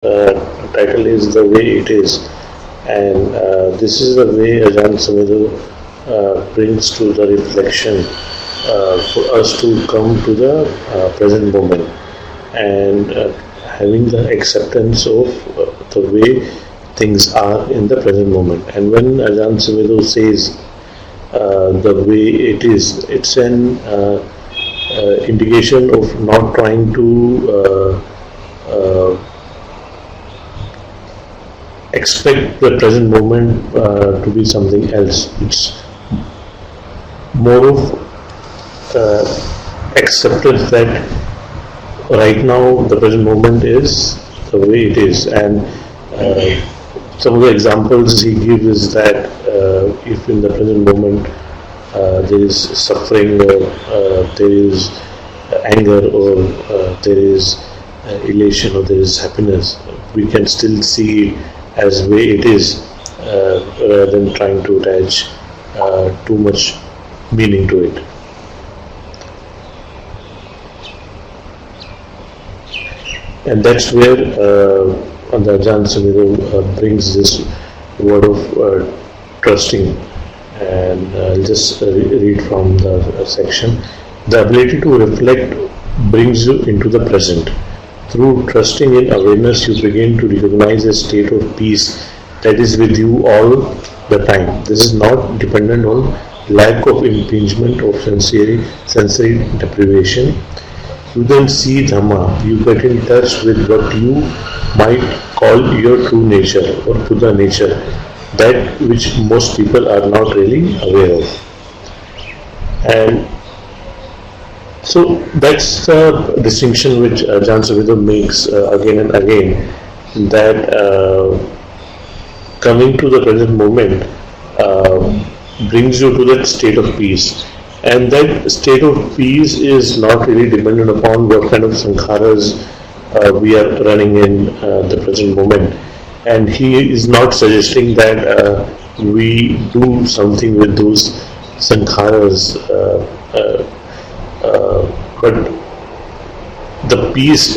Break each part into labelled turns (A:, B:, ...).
A: title is The Way It Is, and this is the way Ajahn Sumedho brings to the reflection for us to come to the present moment and having the acceptance of the way things are in the present moment. And when Ajahn Sumedho says the way it is, it's an indication of not trying to expect the present moment to be something else. It's more of acceptance that right now the present moment is the way it is. And some of the examples he gives is that if in the present moment there is suffering, or there is anger, or there is elation, or there is happiness, we can still see it as way it is, rather than trying to attach too much meaning to it. And that's where the Ajahn Sumedho brings this word of trusting. And I'll just read from the section. The ability to reflect brings you into the present. Through trusting in awareness, you begin to recognize a state of peace that is with you all the time. This is not dependent on lack of impingement of sensory deprivation. You then see Dhamma. You get in touch with what you might call your true nature or Buddha nature, that which most people are not really aware of. And so that's the distinction which Ajahn Sumedho makes again and again, that coming to the present moment brings you to that state of peace. And that state of peace is not really dependent upon what kind of sankharas we are running in the present moment. And he is not suggesting that we do something with those sankharas, but the peace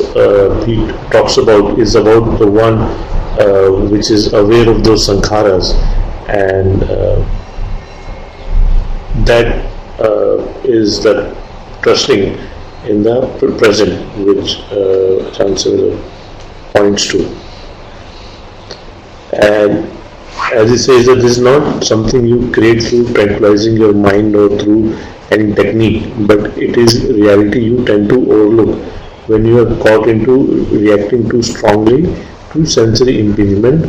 A: he talks about is about the one which is aware of those sankharas, and that is the trusting in the present, which Ajahn Sumedho points to. And as he says, that this is not something you create through tranquilizing your mind or through any technique, but it is reality you tend to overlook when you are caught into reacting too strongly to sensory impingement,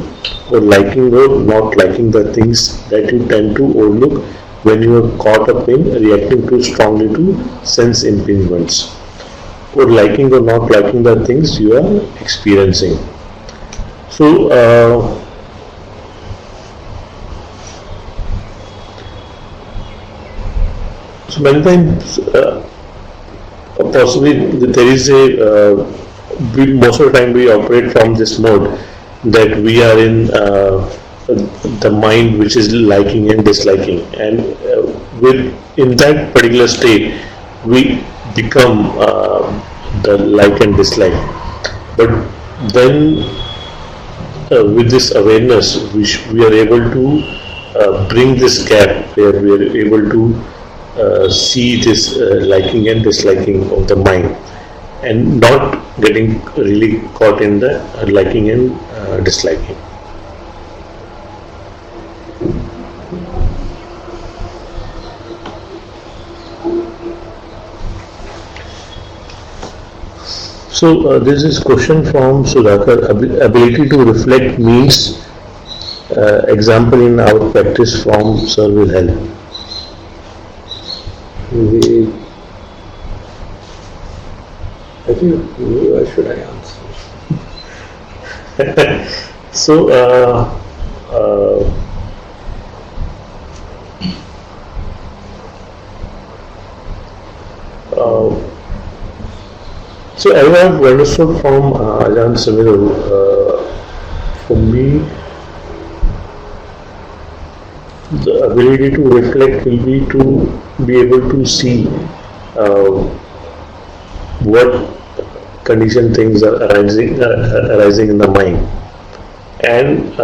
A: or liking or not liking the things that you tend to overlook when you are caught up in reacting too strongly to sense impingements, or liking or not liking the things you are experiencing. So many times possibly there is most of the time we operate from this mode that we are in the mind which is liking and disliking, and in that particular state we become the like and dislike. But then with this awareness we are able to bring this gap where we are able to see this liking and disliking of the mind, and not getting really caught in the liking and disliking. So this is question from Sudhakar. Ability to reflect means example in our practice from Sir will help. I think, why should I answer? So so as I have understood from Ajahn Sumedho, for me the ability to reflect will be to be able to see what conditioned things are arising in the mind, and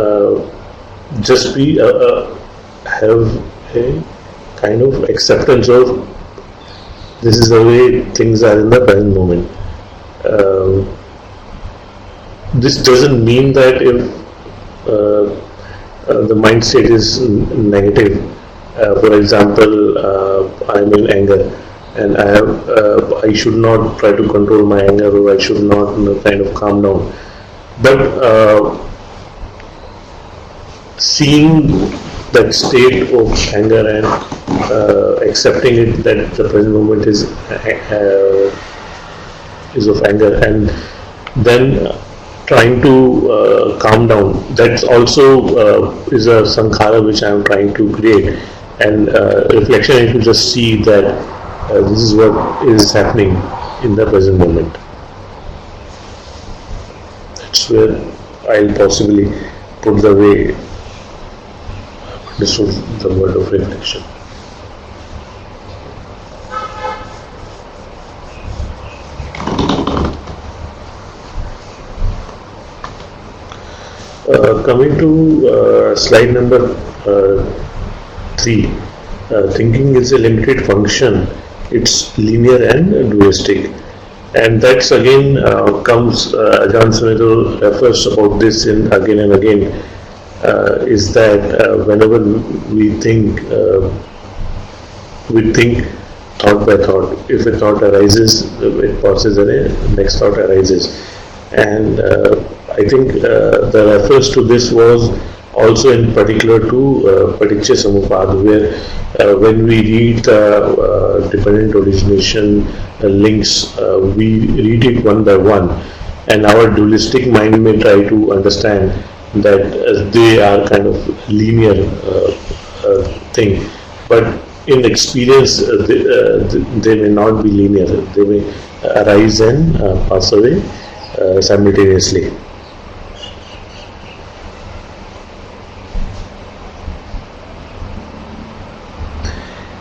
A: just be have a kind of acceptance of this is the way things are in the present moment. This doesn't mean that if the mind state is negative, for example, I'm in anger, and I should not try to control my anger, or I should not kind of calm down. But seeing that state of anger and accepting it that the present moment is of anger, and then trying to calm down, that's also is a sankhara which I am trying to create, and reflection is to just see that this is what is happening in the present moment. That's where I'll possibly put the way understood the word of reflection. Coming to slide number 3, thinking is a limited function. It's linear and dualistic, and that's again comes. Ajahn Sumedho refers about this in again and again. Is that whenever we think thought by thought. If a thought arises, it passes away, next thought arises. And I think the reference to this was also in particular to Paticca Samuppada, where when we read the dependent origination links, we read it one by one, and our dualistic mind may try to understand that they are kind of linear thing, but in experience they may not be linear. They may arise and pass away simultaneously.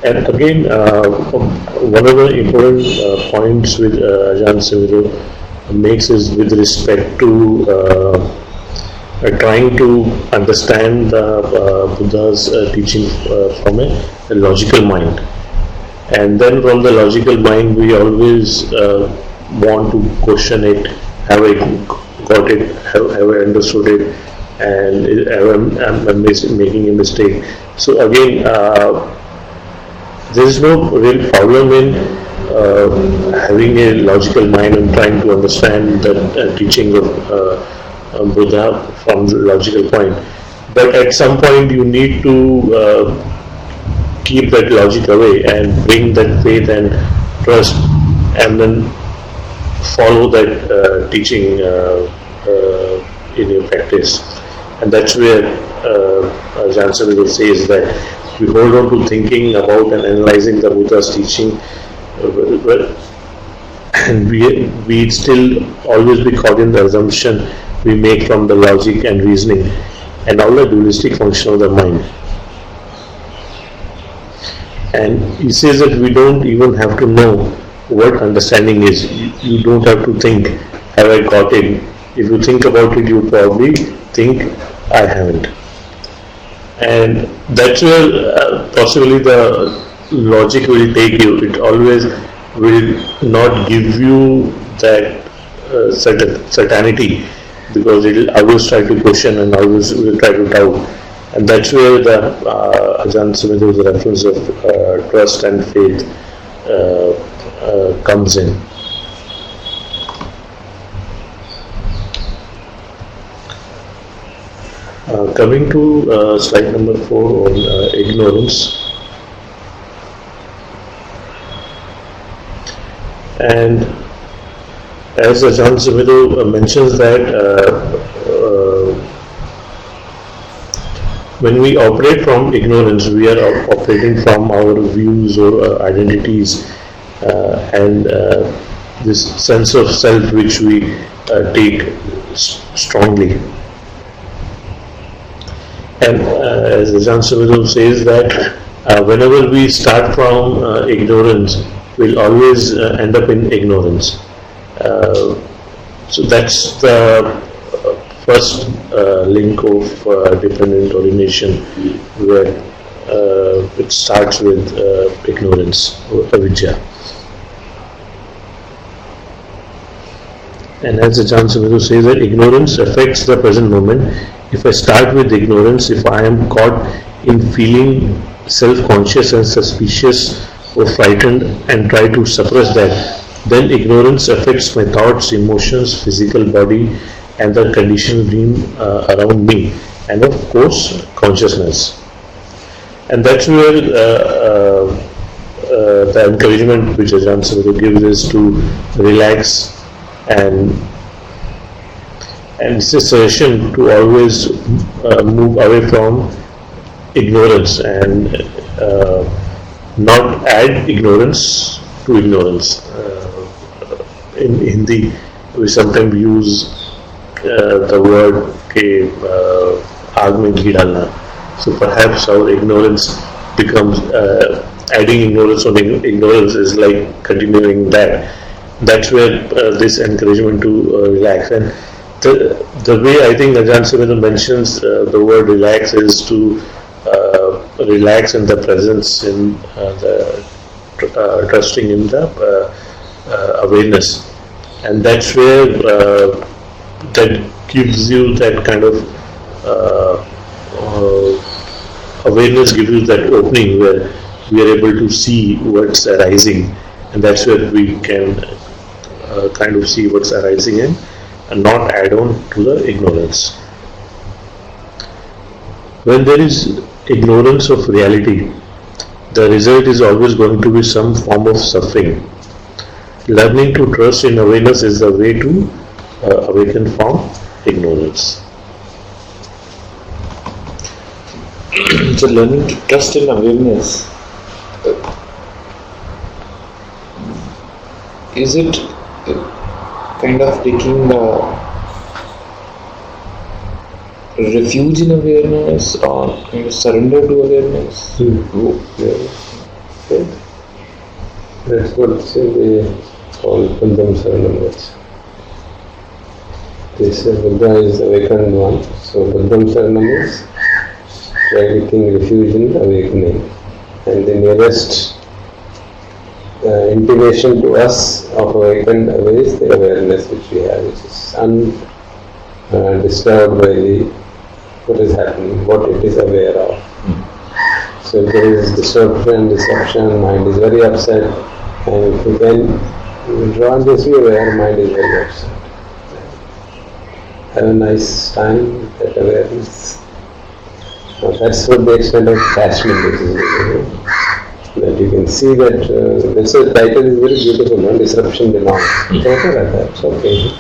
A: And again, one of the important points which Ajahn Sumedho makes is with respect to trying to understand the Buddha's teaching from a logical mind. And then from the logical mind, we always want to question it. Have I got it? Have I understood it? And am I making a mistake? So again, there is no real problem in having a logical mind and trying to understand the teaching of Buddha from the logical point. But at some point you need to keep that logic away and bring that faith and trust, and then follow that teaching in your practice. And that's where Ajahn Sumedho says that we hold on to thinking about and analyzing the Buddha's teaching, and we still always be caught in the assumption we make from the logic and reasoning and all the dualistic function of the mind. And he says that we don't even have to know what understanding is. You don't have to think, have I got it? If you think about it, you probably think, I haven't. And that's where possibly the logic will take you. It always will not give you that certainty, because it will always try to question and always will try to doubt. And that's where the Ajahn Sumedho's reference of trust and faith comes in. Coming to slide number 4 on ignorance. And as Ajahn Sumedho mentions that when we operate from ignorance, we are operating from our views or identities and this sense of self which we take strongly. And as Ajahn Sumedho says that whenever we start from ignorance, we'll always end up in ignorance. So that's the first link of dependent origination, where it starts with ignorance, avidya. And as Ajahn Sumedho says, that ignorance affects the present moment. If I start with ignorance, if I am caught in feeling self-conscious and suspicious or frightened and try to suppress that, then ignorance affects my thoughts, emotions, physical body, and the conditions being around me, and of course consciousness. And that's where the encouragement which Ajahn Sumedho gives is to relax, and it's a suggestion to always move away from ignorance and not add ignorance to ignorance. In Hindi, we sometimes use the word aag mein ghee dalna. So perhaps our ignorance becomes adding ignorance on ignorance is like continuing that. That's where this encouragement to relax. And the way I think Ajahn Sumedho mentions the word relax is to relax in the presence, in the trusting in the awareness. And that's where that gives you that kind of awareness, gives you that opening where we are able to see what's arising, and that's where we can kind of see what's arising and not add on to the ignorance. When there is ignorance of reality, the result is always going to be some form of suffering. Learning to trust in awareness is the way to awaken from ignorance.
B: So learning to trust in awareness, is it kind of taking refuge in awareness or kind of surrender to awareness?
C: That's what they call Buddham Saranam. They say Buddha is the awakened one. So Buddham Saranam is taking refuge in awakening. And the nearest intimation to us of awakened is the awareness which we have, which is undisturbed by what is happening, what it is aware of. So if there is disruption, disruption, mind is very upset, and if you can draw and just be aware, mind is very upset. Have a nice time with that awareness. Now that's what the extent of attachment is. That you can see that, that's the title is very beautiful, no? Disruption belongs. It's okay.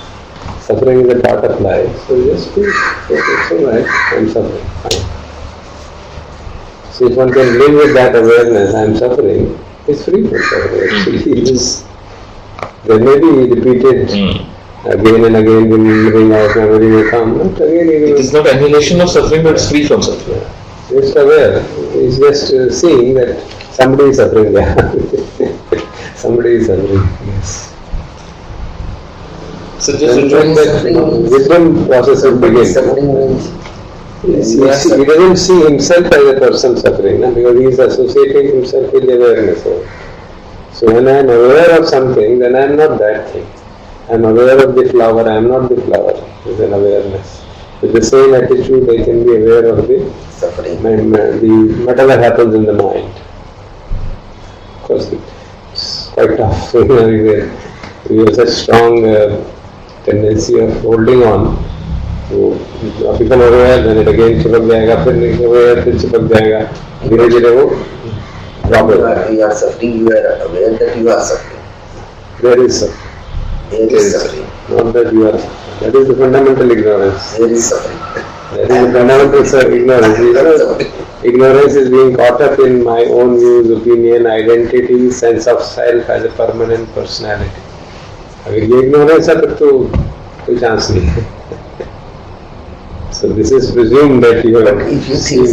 C: Suffering is a part of life, so just feel it's alright, I'm suffering, fine. So if one can live with that awareness, I'm suffering, it's free from suffering. Actually, it is, there may be repeated again and again, remembering out, memory may come, but again
B: it is not annihilation of suffering, but it's free from suffering.
C: Just aware, it's just seeing that somebody is suffering there. Somebody is suffering, yes.
B: So just
C: when that wisdom process will begin. He doesn't see himself as a person suffering, because he is associating himself with awareness. So when I am aware of something, then I am not that thing. I am aware of the flower, I am not the flower. It is an awareness. With the same attitude, I can be aware of the suffering, whatever happens in the mind. Of course, it's quite tough. We have such strong tendency of holding on. तो become aware, then it again चिपक जाएगा, फिर aware, फिर चिपक जाएगा, धीरे-धीरे वो drop it.
D: You are suffering, you are aware that you are suffering.
C: There is suffering.
D: There is suffering.
C: Not that you are suffering. That is the fundamental ignorance.
D: There is suffering.
C: That is the fundamental ignorance. Ignorance is being caught up in my own views, opinion, identity, sense of self as a permanent personality. अगर ये ignorance है तो कोई chance नहीं है. So this is presumed that you are.
D: But if you think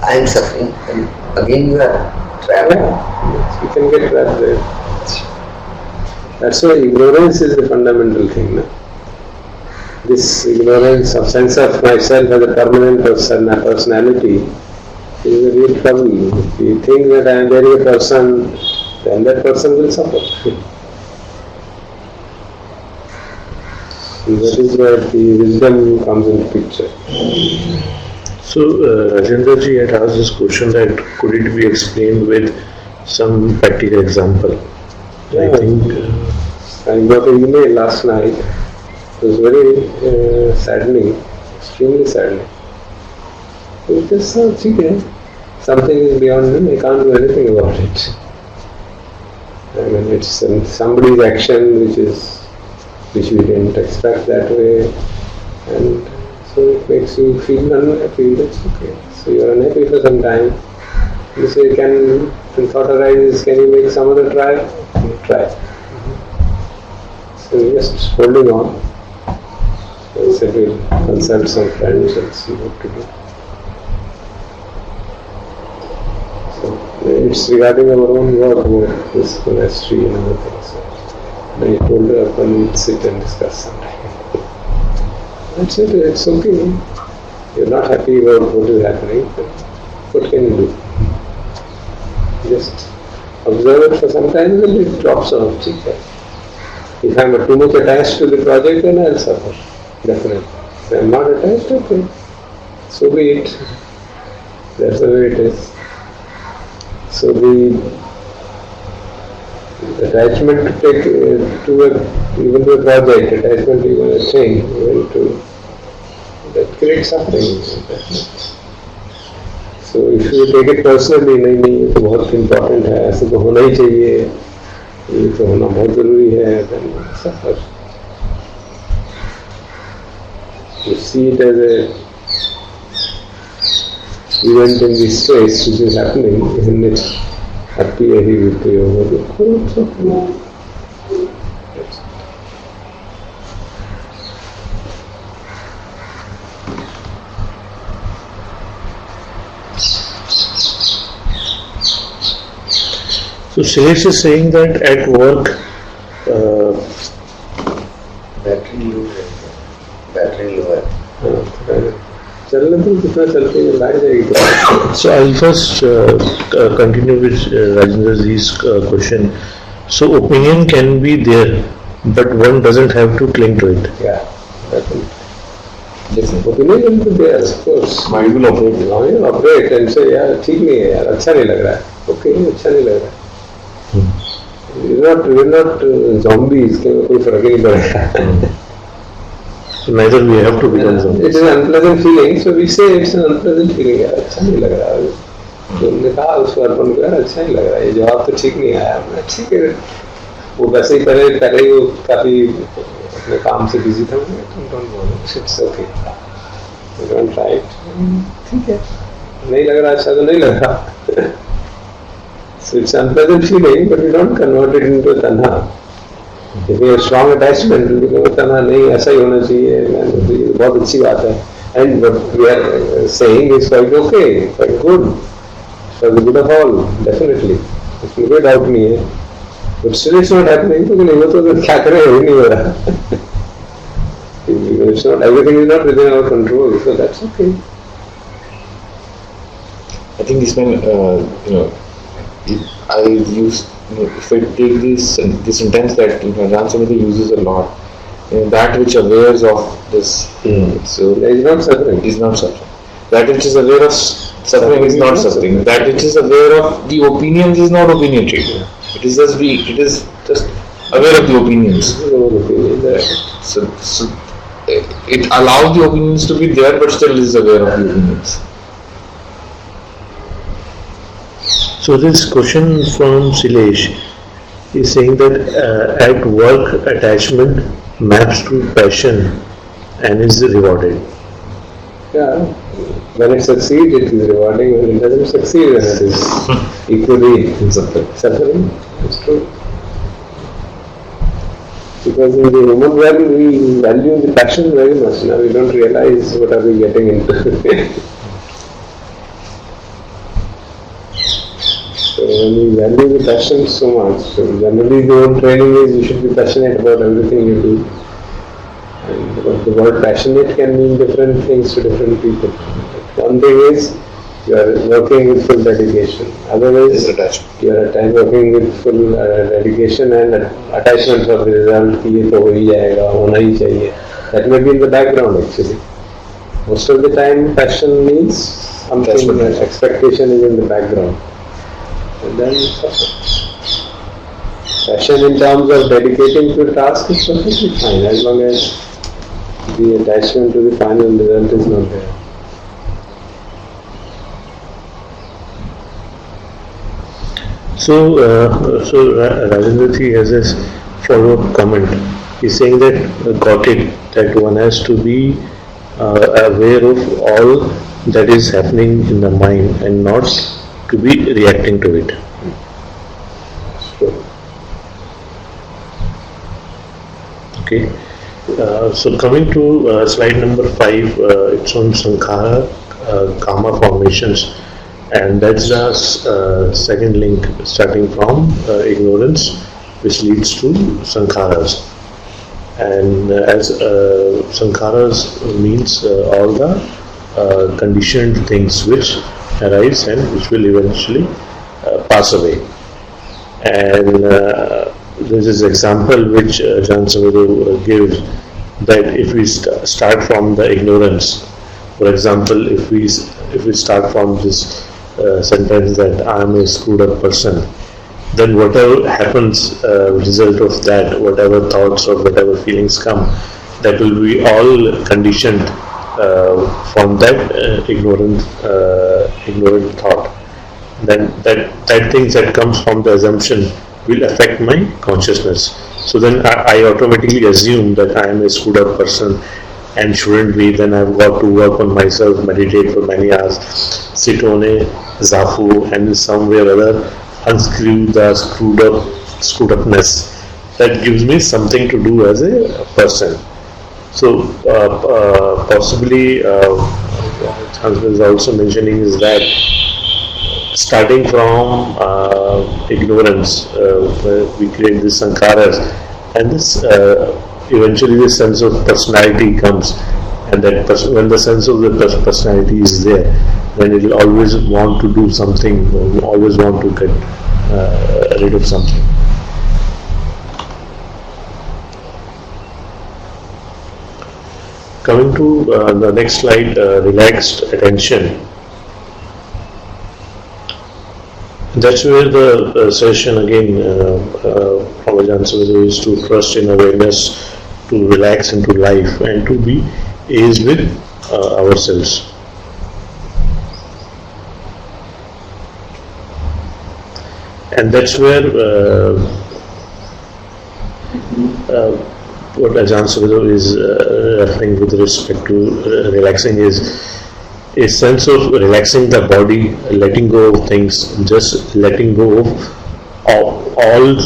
D: I am suffering, then again you are trapped.
C: Yeah, you can get trapped there. That's why ignorance is the fundamental thing. No? This ignorance of sense of myself as a permanent personality is a real trouble. If you think that I am very a person, then that person will suffer. And that is where the wisdom comes into picture.
A: So, Rajendra ji had asked this question that could it be explained with some practical example?
C: Yeah.
A: I think
C: I got an email last night. It was very saddening, extremely saddening. It just okay. Something is beyond me, I can't do anything about it. I mean, it's somebody's action which we didn't expect that way, and so it makes you feel unhappy. That's okay. So you're unhappy for some time. You say, when thought arises, can you make some other try? Try. So just holding on. I said we'll consult some friends and see what to do. So it's regarding our own work about this monastery and other things. And I told her, we'll sit and discuss sometime. That's it, it's okay. You're not happy about what is happening, but what can you do? Just observe it for some time and then it drops off. If I'm too much attached to the project, then I'll suffer. Definitely. If I'm not attached, okay. So be it. That's the way it is. So the attachment to take even to a project, attachment to even a thing, even to that creates suffering. So if you take it personally, नहीं ये तो बहुत important है, ऐसा तो होना ही चाहिए, ये तो होना बहुत ज़रूरी है, then suffer. You see it as a event in the space which is happening, isn't it? Happy है ही with you over the course of life.
A: so. Suresh is saying that at work,
D: battery low है.
C: चलने तो कितना चलते हैं light जाएगी.
A: So I'll first continue with Rajendra ji's question. So opinion can be there, but one doesn't have to cling to it.
C: Yeah, definitely. Opinion will be there, of course.
B: Mind will operate.
C: Mind will operate and say, यार ठीक नहीं है यार, अच्छा नहीं लग रहा है. Okay, अच्छा नहीं लग रहा है. We're not zombies, कि कोई फर्क ही नहीं पड़ेगा.
A: So neither we have to become zombies.
C: It is an unpleasant feeling, so we say it's an unpleasant feeling. यार अच्छा नहीं लग रहा है. तो हमने कहा उसको अर्पण को, यार अच्छा नहीं लग रहा है, ये जवाब तो ठीक नहीं आया. ठीक है, वो वैसे ही पहले ही वो काफी अपने काम से बिजी था. It's okay. We don't try it. ठीक है, नहीं लग रहा अच्छा तो नहीं लग रहा. So it's an unpleasant feeling, but we don't convert it into a tanha. If we have strong attachment, we become a tanha. नहीं ऐसा ही होना चाहिए. बहुत अच्छी बात है. And what we are saying is quite okay, quite good. For the good of all, definitely. इसमें कोई doubt नहीं है. But still it's not happening. तो नहीं हो तो क्या करें, ये नहीं हो रहा. It's not, everything is not within our control, so that's okay.
B: I think this man, if I take this sentence that Ajahn Sumedho uses a lot, that which awares of this, so
C: Is not suffering.
B: is not suffering. That which is aware of suffering is not suffering. That which is aware of the opinions is not opinionated. It is just aware of the opinions. So it allows the opinions to be there, but still is aware of the opinions.
A: So this question from Silesh is saying that at work attachment maps to passion and is rewarded.
C: Yeah, when it succeeds, it is rewarding. When it doesn't succeed, then it is equally suffering. It's true. Because in the human world, we value the passion very much. Now we don't realize what are we getting into. So when we value the passion so much, so generally the whole training is you should be passionate about everything you do. And the word passionate can mean different things to different people. One thing is you are working with full dedication. Otherwise, you are working with full dedication and attachment for the result. ये तो हो ही जाएगा, होना ही चाहिए. That may be in the background actually. Most of the time, passion means something. Expectation is in the background, and then passion in terms of dedicating to a task is perfectly fine as long as the attachment to the final result is not there.
A: So Rajendra has a follow-up comment. He's saying that got it, that one has to be aware of all that is happening in the mind and not to be reacting to it. Okay. So coming to slide number 5, it's on Sankhara, Kama formations, and that's the second link starting from ignorance, which leads to Sankharas. And as Sankharas means all the conditioned things which arise and which will eventually pass away. And this is example which Ajahn Sumedho gives, that if we start from the ignorance, for example, if we start from this sentence that I am a screwed up person, then whatever happens, result of that, whatever thoughts or whatever feelings come, that will be all conditioned from that ignorant thought. Then that things that comes from the assumption will affect my consciousness. So then I automatically assume that I am a screwed up person and shouldn't be. Then I've got to work on myself, meditate for many hours, sit on a zafu, and in some way or other unscrew the screwed upness. That gives me something to do as a person. So possibly Ajahn is also mentioning is that starting from ignorance, we create this sankharas, and this eventually the sense of personality comes, and that when the sense of the personality is there, then it will always want to do something, always want to get rid of something. Coming to the next slide, relaxed attention. That's where the session again from Ajahn Sumedho is to trust in awareness, to relax into life, and to be ease with ourselves. And that's where what Ajahn Sumedho is referring with respect to relaxing is a sense of relaxing the body, letting go of things, just letting go of all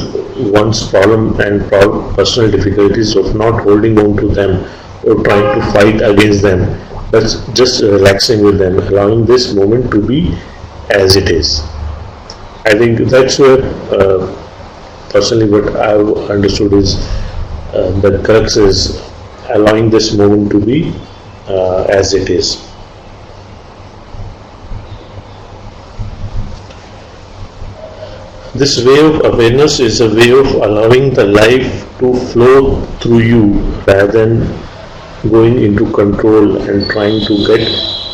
A: one's problem and personal difficulties, of not holding on to them or trying to fight against them, but just relaxing with them, allowing this moment to be as it is. I think that's where personally what I've understood is the crux is allowing this moment to be as it is. This way of awareness is a way of allowing the life to flow through you rather than going into control and trying to get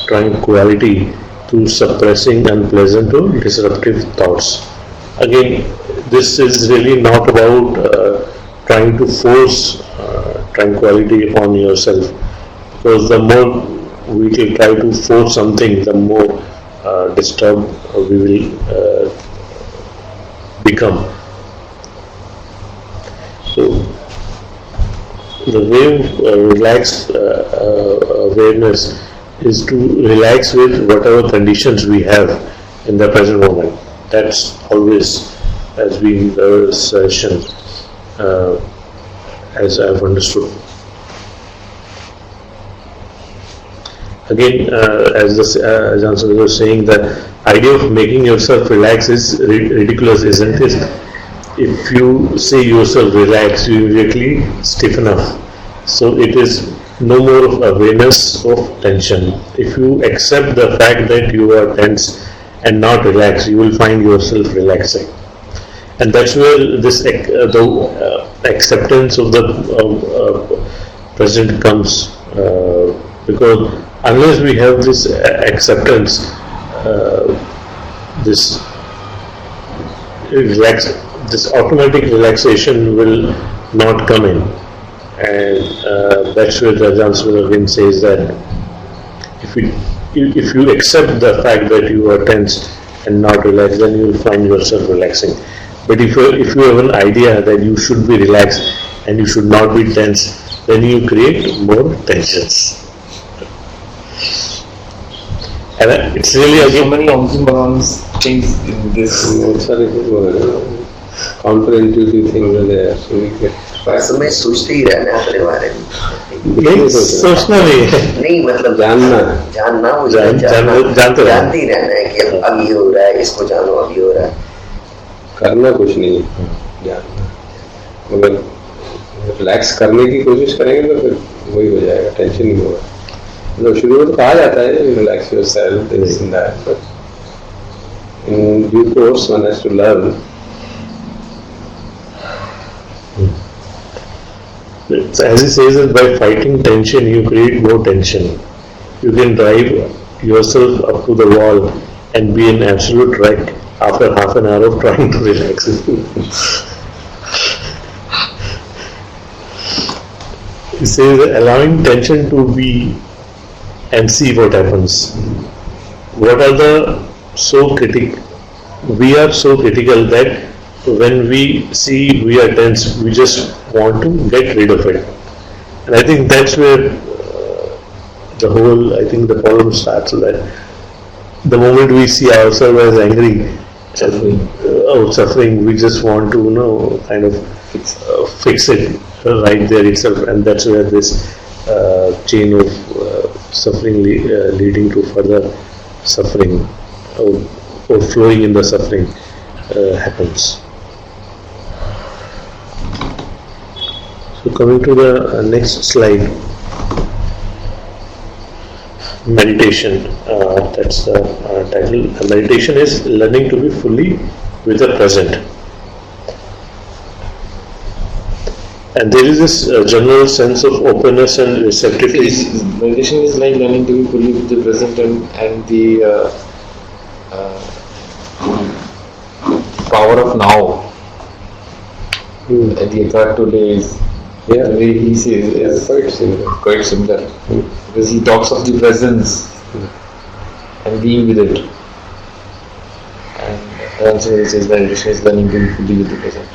A: tranquility through suppressing unpleasant or disruptive thoughts. Again, this is really not about trying to force tranquility on yourself, because the more we will try to force something, the more disturbed we will become. So the way of relaxed awareness is to relax with whatever conditions we have in the present moment. That's always has been the session as I've understood. again, as Ajahn Sumedho was saying, the idea of making yourself relax is ridiculous, isn't it? If you say yourself relax, you immediately stiffen up. So it is no more of awareness of tension. If you accept the fact that you are tense and not relaxed, you will find yourself relaxing. And that's where this acceptance of the present comes, because unless we have this acceptance, this automatic relaxation will not come in. And that's where Ajahn Sumedho again says that if you accept the fact that you are tense and not relaxed, then you will find yourself relaxing. But if you have an idea that you should be relaxed and you should not be tense, then you create more tensions. And it's really
B: so
A: again
B: many oxymorons things in this.
C: counterintuitive things are there. So we get
D: हर समय सोचते ही रहना है अपने बारे में
A: सोचना नहीं है,
D: नहीं मतलब जानना हो जानते ही रहना है कि अब ये हो रहा है, इसको जानो अब ये हो रहा है,
C: करना कुछ नहीं जानना। मगर रिलैक्स करने की कोशिश करेंगे तो फिर वही हो जाएगा, टेंशन नहीं होगा। मतलब शुरू में तो कहा जाता है relax yourself, this and that, but in due course one has to learn.
A: As he says, that by fighting tension, you create more tension. You can drive yourself up to the wall and be an absolute wreck after half an hour of trying to relax. He says, allowing tension to be and see what happens. What are the so critical? We are so critical that when we see we are tense, we just want to get rid of it. And I think that's where the whole, I think the problem starts, that the moment we see ourselves as angry or suffering, we just want to, kind of fix it right there itself. And that's where this chain of suffering leading to further suffering or flowing in the suffering happens. So coming to the next slide, meditation. That's the title. Meditation is learning to be fully with the present. And there is this general sense of openness and receptivity.
B: Meditation is like learning to be fully with the present and the power of now. The Eckhart today is, the way he says, is quite similar. Because he talks of the presence and being with it. And also he says meditation is learning to be fully with the present.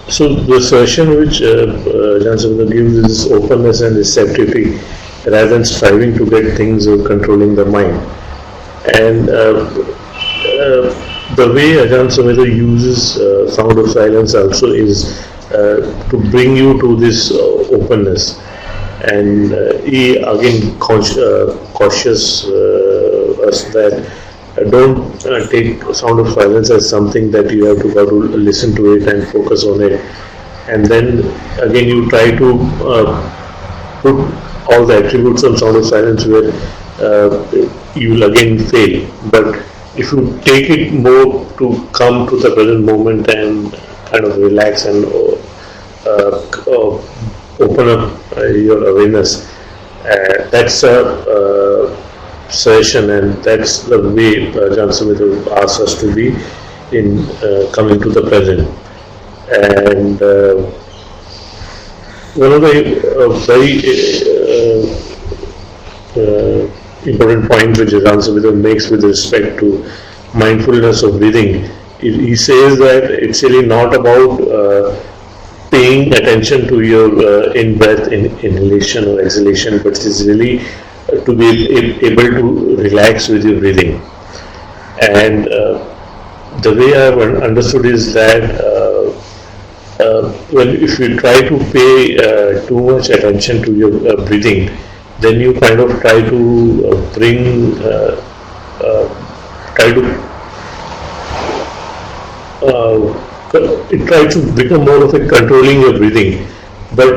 A: So the assertion which Ajahn Sumedho gives is openness and receptivity rather than striving to get things or controlling the mind. And the way Ajahn Sumedho uses sound of silence also is to bring you to this openness. And he again cautious us that don't take sound of silence as something that you have to go to listen to it and focus on it, and then again you try to put all the attributes on sound of silence where you will again fail. But if you take it more to come to the present moment and kind of relax and open up your awareness, that's a session, and that's the way Ajahn Sumedho asks us to be in coming to the present. And one of the very important points which Ajahn Sumedho makes with respect to mindfulness of breathing, he says that it's really not about paying attention to your in-breath, inhalation or exhalation, but it's really to be able to relax with your breathing. And the way I've understood is that when if you try to pay too much attention to your breathing, then you kind of try to try to become more of a controlling your breathing. But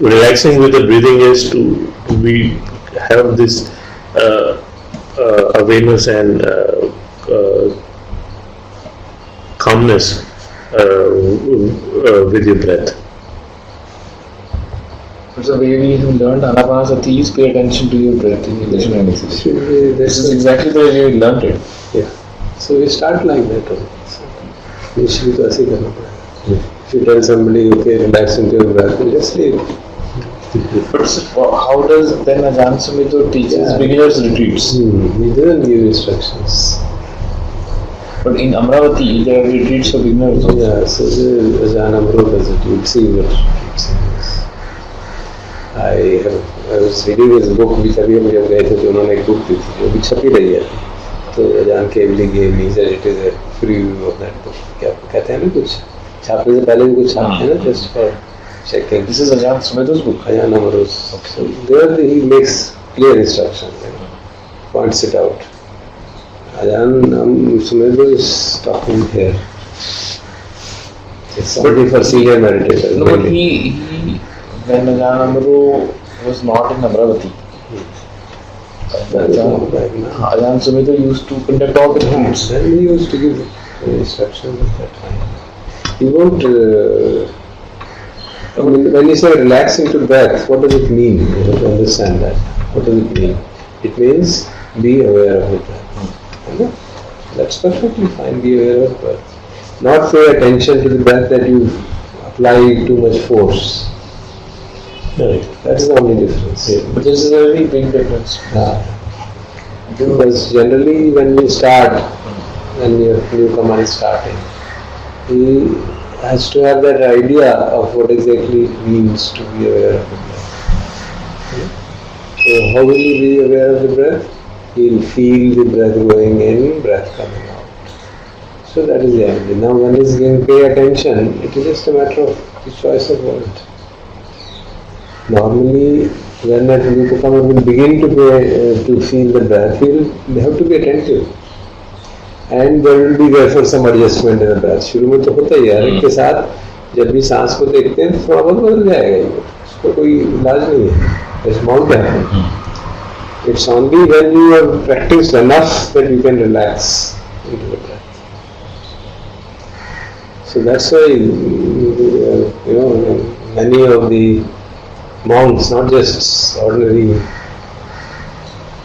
A: relaxing with the breathing is to have this awareness and calmness with your breath.
B: So the way we learned Anapanasati is pay attention to your breath in relation to analysis. This is exactly the way we learned it.
C: Yeah. So we start like that only. Initially to ऐसे करना पड़ेगा. If you tell somebody, okay, relax into your breath, you just leave.
B: But how does then Ajahn Sumedho teach his beginners retreats?
C: He doesn't give instructions.
B: But in Amravati, there are retreats for beginners also.
C: Yeah, so Ajahn Amro does it. You'll see what retreats he does. I was reading his book, which अभी हम जब गए थे तो उन्होंने एक book दी थी, वो भी छपी रही है. तो Ajahn Kevli gave me that it is a preview of that book. क्या कहते हैं ना कुछ छापने से पहले भी कुछ छापते हैं ना, just for checking.
B: This is Ajahn Sumedho's book.
C: Ajahn Amro's. So there he makes clear instruction, points it out. Ajahn Sumedho is talking here. It's only for senior meditators.
B: No, but when Ajahn Amro was not in Amravati, Ajahn Sumedho used to conduct all the retreats.
C: Then he used to give instructions at that time. He won't. When you say relax into breath, what does it mean? You have to understand that. What does it mean? It means be aware of the breath. That's perfectly fine. Be aware of breath. Not pay attention to the breath that you apply too much force.
A: Right.
C: That's the only difference.
B: Yeah. But this is a very big difference.
C: Because generally when you start, when your newcomer is starting, he has to have that idea of what exactly it means to be aware of the breath. So how will he be aware of the breath? He will feel the breath going in, breath coming out. So that is the idea. Now when he is going to pay attention, it is just a matter of the choice of word. Normally, when that newcomer will begin to feel the breath, he will have to be attentive. And there will be therefore some adjustment in the breath. शुरू में तो होता ही है, हर एक के साथ जब भी सांस को देखते हैं तो थोड़ा बहुत बदल जाएगा ये, उसको कोई इलाज नहीं है. It's bound to happen. It's only when you have practiced enough that you can relax into the breath. So that's why many of the monks, not just ordinary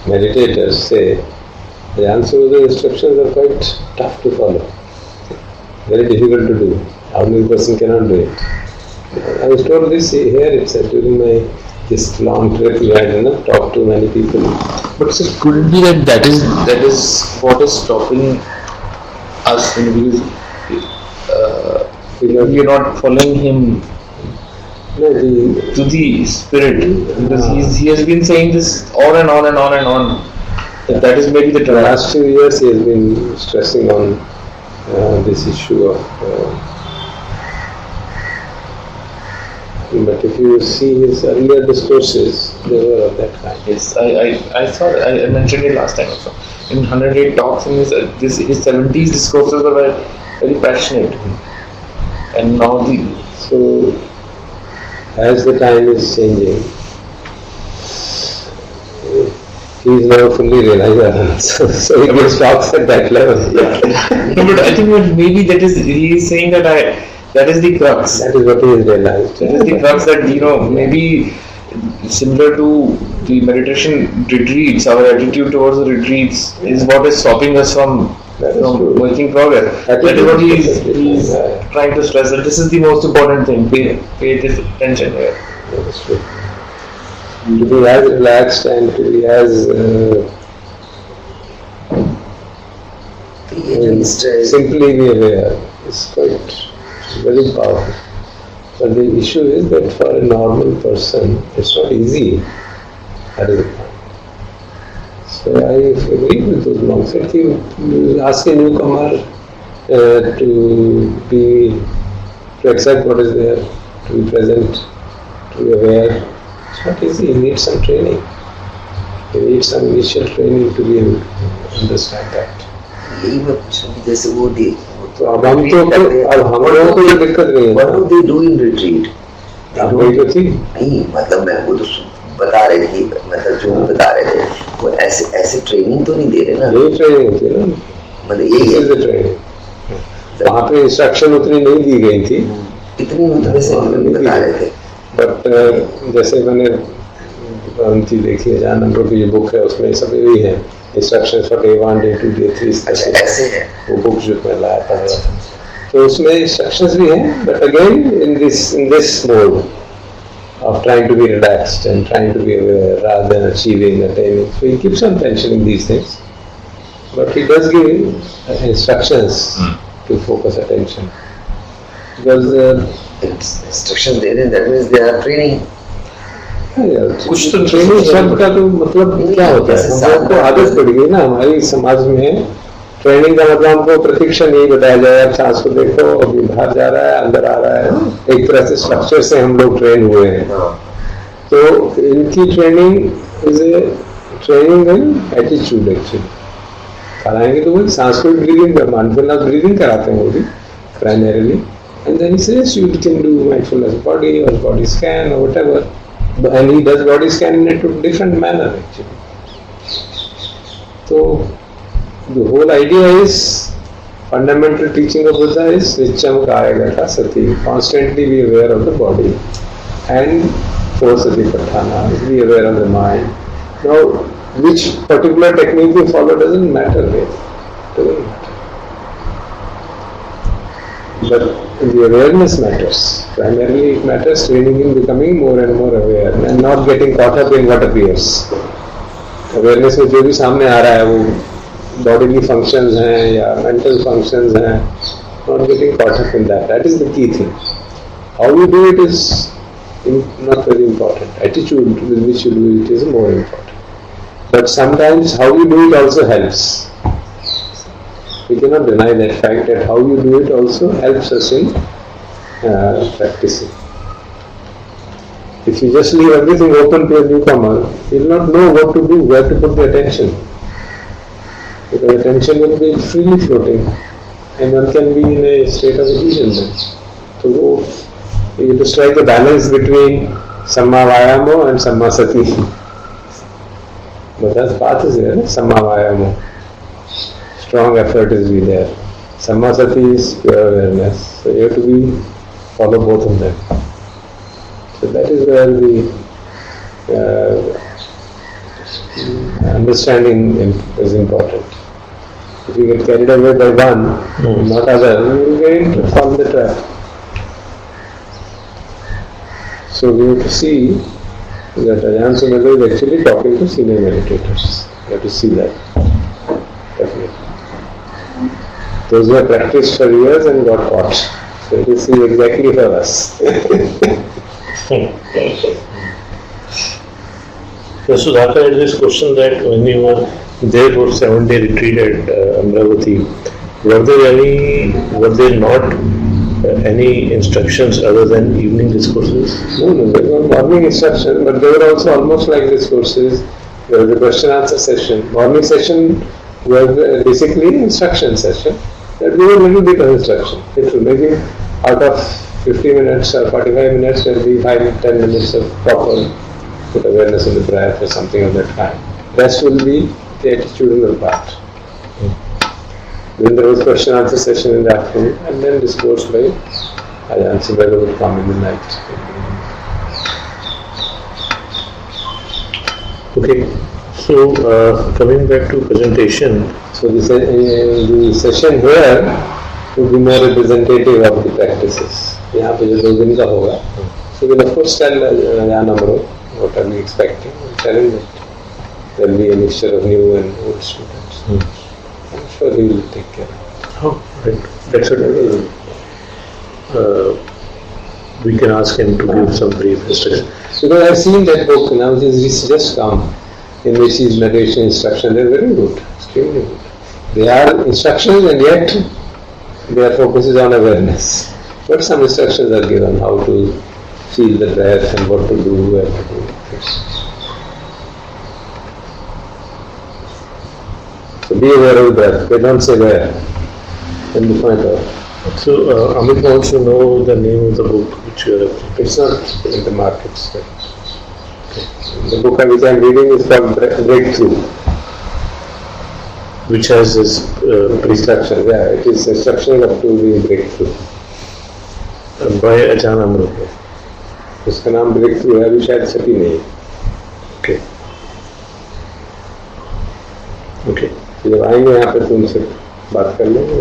C: meditators, say the answer to the instructions are quite tough to follow, very difficult to do. Ordinary person cannot do it. I was told this here itself during this long trip. We had talked to many people.
B: But it could be that is what is stopping us, because we are not following him to the spirit, because he has been saying this on and on and on and on.
C: Yeah.
B: That is maybe the
C: last few years he has been stressing on this issue of. But if you see his earlier discourses, they were of that kind.
B: Yes, I thought I mentioned it last time also. In 108 talks, in his 70s discourses were very, very passionate. And now
C: so as the time is changing, he is now fully realized, so he gives talks at that level.
B: No, but I think maybe he is saying that that is the crux.
C: That is what he has realized.
B: That is the crux that, maybe similar to the meditation retreats, our attitude towards the retreats is what is stopping us from making progress. That is what he is trying to stress, that this is the most important thing. Pay this attention here.
C: That is true. To be as relaxed and to be as simply be aware is quite very powerful. But the issue is that for a normal person, it's not easy. That is the point. So I agree with those monks. If you ask a newcomer to be to accept what is there, to be present, to be aware. It's not easy, you need some training. You need some initial training to be able to understand that.
D: जैसे वो
C: तो अब हम लोगों को ये दिक्कत नहीं है.
D: What do they do in retreat?
C: वही तो थी.
D: नहीं मतलब मैं वो तो बता रहे थे, मतलब जो बता रहे थे वो ऐसे ट्रेनिंग तो नहीं दे रहे ना.
C: यही ट्रेनिंग होती है ना.
D: मतलब यही है
C: ट्रेनिंग. वहाँ पे इंस्ट्रक्शन उतनी नहीं दी गई थी.
D: इतनी मतलब ऐसे बता रहे थे.
C: बट जैसे मैंने उनकी देखी है, अजान नंबर की जो बुक है उसमें सब यही है. Instructions for day 1, day 2, day 3.
D: अच्छा ऐसे है
C: वो बुक जो मैं लाया था. तो उसमें इंस्ट्रक्शंस भी हैं, but again in this mode of trying to be relaxed and trying to be aware rather than achieving, attaining. So he keeps on mentioning these things, but he does give instructions to focus attention. Because
D: instructions दे रहे, that means they are training.
C: कुछ तो training शब्द का तो मतलब क्या होता है? हमको आदत पड़ गई ना हमारी समाज में. ट्रेनिंग का मतलब हमको प्रशिक्षण नहीं बताया जाए. अब सांस को देखो, अभी बाहर जा रहा है, अंदर आ रहा है. एक तरह से स्ट्रक्चर से हम लोग ट्रेन हुए हैं. तो इनकी training is a training in attitude actually. कराएंगे तो वो सांस को ब्रीदिंग, माइंडफुलनेस ब्रीदिंग कराते हैं वो भी primarily. And then he says you can do mindfulness body और बॉडी स्कैन और whatever. And he does body scan in a different manner actually. So the whole idea is, fundamental teaching of Buddha is Nityam Kayagata Sati. Constantly be aware of the body and 4 Satipatthana. Be aware of the mind. Now, which particular technique you follow doesn't matter really. Doesn't matter. But the awareness matters. Primarily it matters training in becoming more and more aware and not getting caught up in what appears. Awareness में जो भी सामने आ रहा है वो bodily functions हैं या mental functions हैं, not getting caught up in that. That is the key thing. How you do it is not very important. Attitude with which you do it is more important. But sometimes how you do it also helps. We cannot deny that fact that how you do it also helps us in practicing. If you just leave everything open to a newcomer, he will not know what to do, where to put the attention. Because attention will be freely floating and one can be in a state of illusion then. So you have to strike the balance between Samma Vayamo and Samma Sati. But that path is there, Samma Vayamo. Strong effort is be there. Samma Sati is pure awareness. So you have to follow both of them. So that is where the understanding is important. If you get carried away by one, not other, you will get into fall the trap. So we have to see that Ajahn Sumedho is actually talking to senior meditators. You have to see that. Definitely. Those who have practiced for years and got caught. So it is exactly for us.
A: So Sudhakar had this question that when you were there for 7-day retreat at Amravati, were there not any instructions other than evening discourses?
C: No, there were morning instructions, but they were also almost like discourses. There was a question answer session. Morning session was basically instruction session. That we were a little bit of instruction. It will maybe out of 50 minutes or 45 minutes there will be 5-10 minutes of proper put awareness in the breath or something of that kind. Rest will be the attitudinal part. Then there was question answer session in the afternoon and then discourse by Ajahn Sumedho would come in the night.
A: Okay, so coming back to presentation.
C: So the session here would be more representative of the practices. यहाँ पे जो 2 दिन का होगा. So we'll of course tell Ajahn Amaro what are we expecting. We'll tell him that there will be a mixture of new and old students. I'm sure he will take care of it.
A: Oh, right. That's what we can ask him to give some brief instruction.
C: Because I've seen that book now, which is just come, in which is meditation instruction. They're very good, extremely good. They are instructions and yet their focus is on awareness. But some instructions are given how to feel the breath and what to do and to do. So be aware of the breath. They don't say where. Then you find out.
A: So Amit wants to know the name of the book which you are referring.
C: It's not in the markets. The book which I am reading is called Breakthrough,
A: which has this
C: instruction. Yeah, it is instruction up to the breakthrough.
A: By Ajahn Sumedho.
C: उसका नाम breakthrough है, अभी शायद छपी नहीं है.
A: Okay. Okay.
C: जब आएंगे यहाँ पे तो उनसे बात कर लेंगे.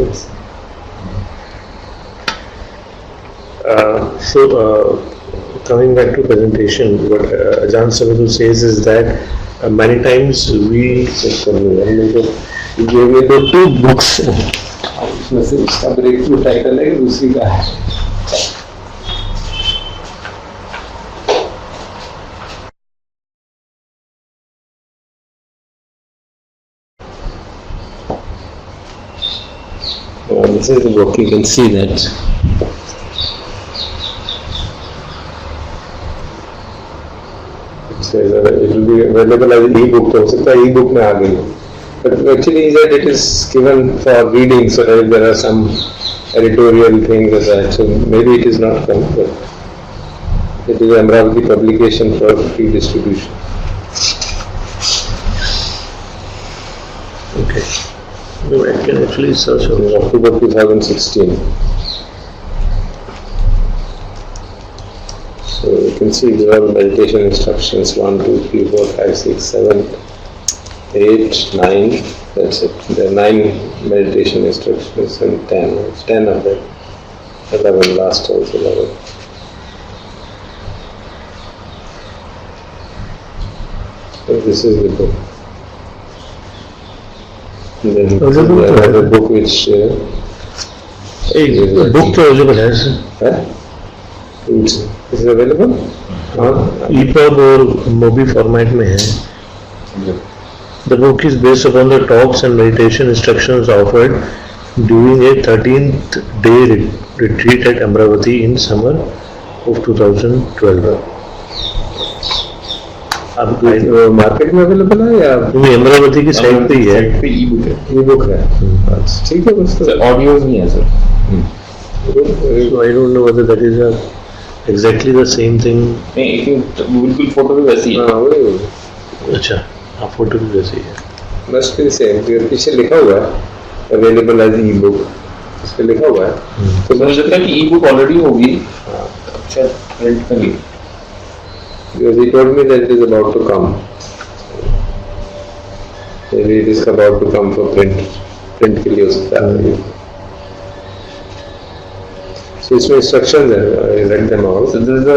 A: Coming back to presentation, what Ajahn Sumedho says is that many times we
C: gave me the 2 books. उसमें से उसका ब्रेकथ्रू टाइटल है, दूसरी का है. This is the book, you can see that. It says it will be available as an e-book, तो हो सकता है e-book में आ गई. But actually that it is given for reading, so that there are some editorial things like that, so maybe it is not come, but it is Amravati publication for free distribution.
A: Okay. No, I can actually search on
C: October 2016. So you can see there are meditation instructions 1, 2, 3, 4, 5, 6, 7, 8, 9. That's it. There are 9 meditation instructions and 10. It's 10 of them. 11, last also 11. So this is the book. And then the book which
A: book तो available है sir.
C: Is it available?
A: EPUB और MOBI format में है. The book is based upon the talks and meditation instructions offered during a 13th day retreat at Amravati in summer of 2012. अब
C: market में available है या
A: नहीं? अमरावती की साइट पे ही है.
C: ई बुक है. ठीक है, बस
B: ऑडियोज नहीं है sir.
A: So I don't know whether that is exactly the same thing.
B: नहीं, बिल्कुल फोटो भी वैसी है.
C: हाँ वही.
A: अच्छा, हाँ फोटो भी वैसे ही है.
C: बस फिर सेम पीछे लिखा हुआ है अवेलेबल एज ई बुक, इस पे लिखा हुआ है.
B: तो मुझे लगता है कि ई बुक ऑलरेडी होगी. अच्छा, प्रिंट में नहीं.
C: Because he told me that it is about to come. Maybe it is about to come for print. Print के लिए हो सकता है. So इसमें instructions है. I read them all.
B: So there is a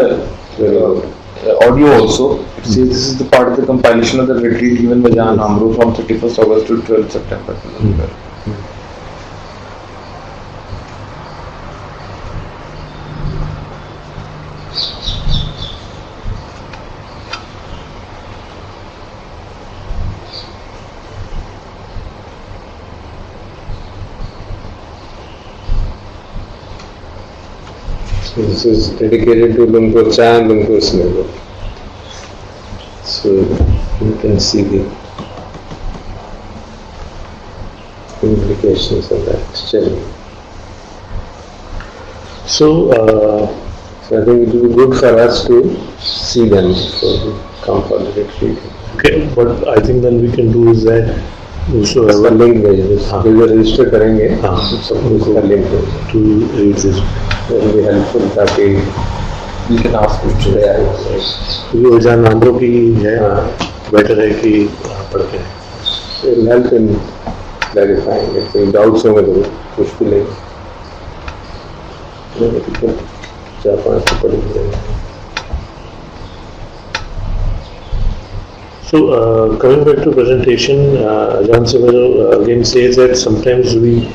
B: audio also. It says this is the part of the compilation of the retreat given by Ajahn Sumedho from 31st August to 12th September.
C: This is dedicated to Lumpur Cha and Lumpur Sumedho. So you can see the implications of that. So I think it will be good for us to see them before we come for the retreat.
A: Okay, what I think then we can do is that
C: उसका link भेजेंगे. जो register करेंगे सब उसका link
A: to read this.
C: That will be helpful ताकि
B: You can ask questions.
A: क्योंकि अजान समुद्रो की है, बेटर है कि पढ़ते हैं.
C: It will help in clarifying. If any doubts होंगे तो कुछ भी लेंगे. 4-5 तो पढ़ेंगे.
A: So coming back to presentation, Ajahn Sumedho again says that sometimes we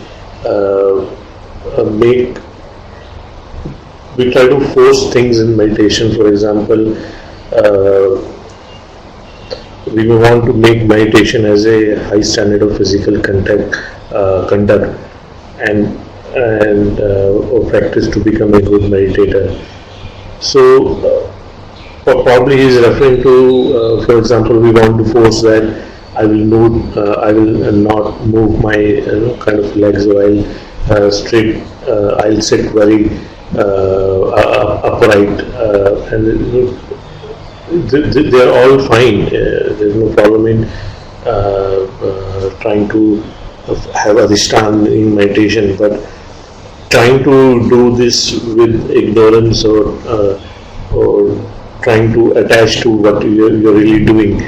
A: try to force things in meditation. For example, we may want to make meditation as a high standard of physical conduct, and and or practice to become a good meditator. So probably he is referring to, for example, we want to force that I will not move my kind of legs while straight. I'll sit very upright, and they are all fine. There's no problem in trying to have adhishtan in meditation, but trying to do this with ignorance or trying to attach to what you're really doing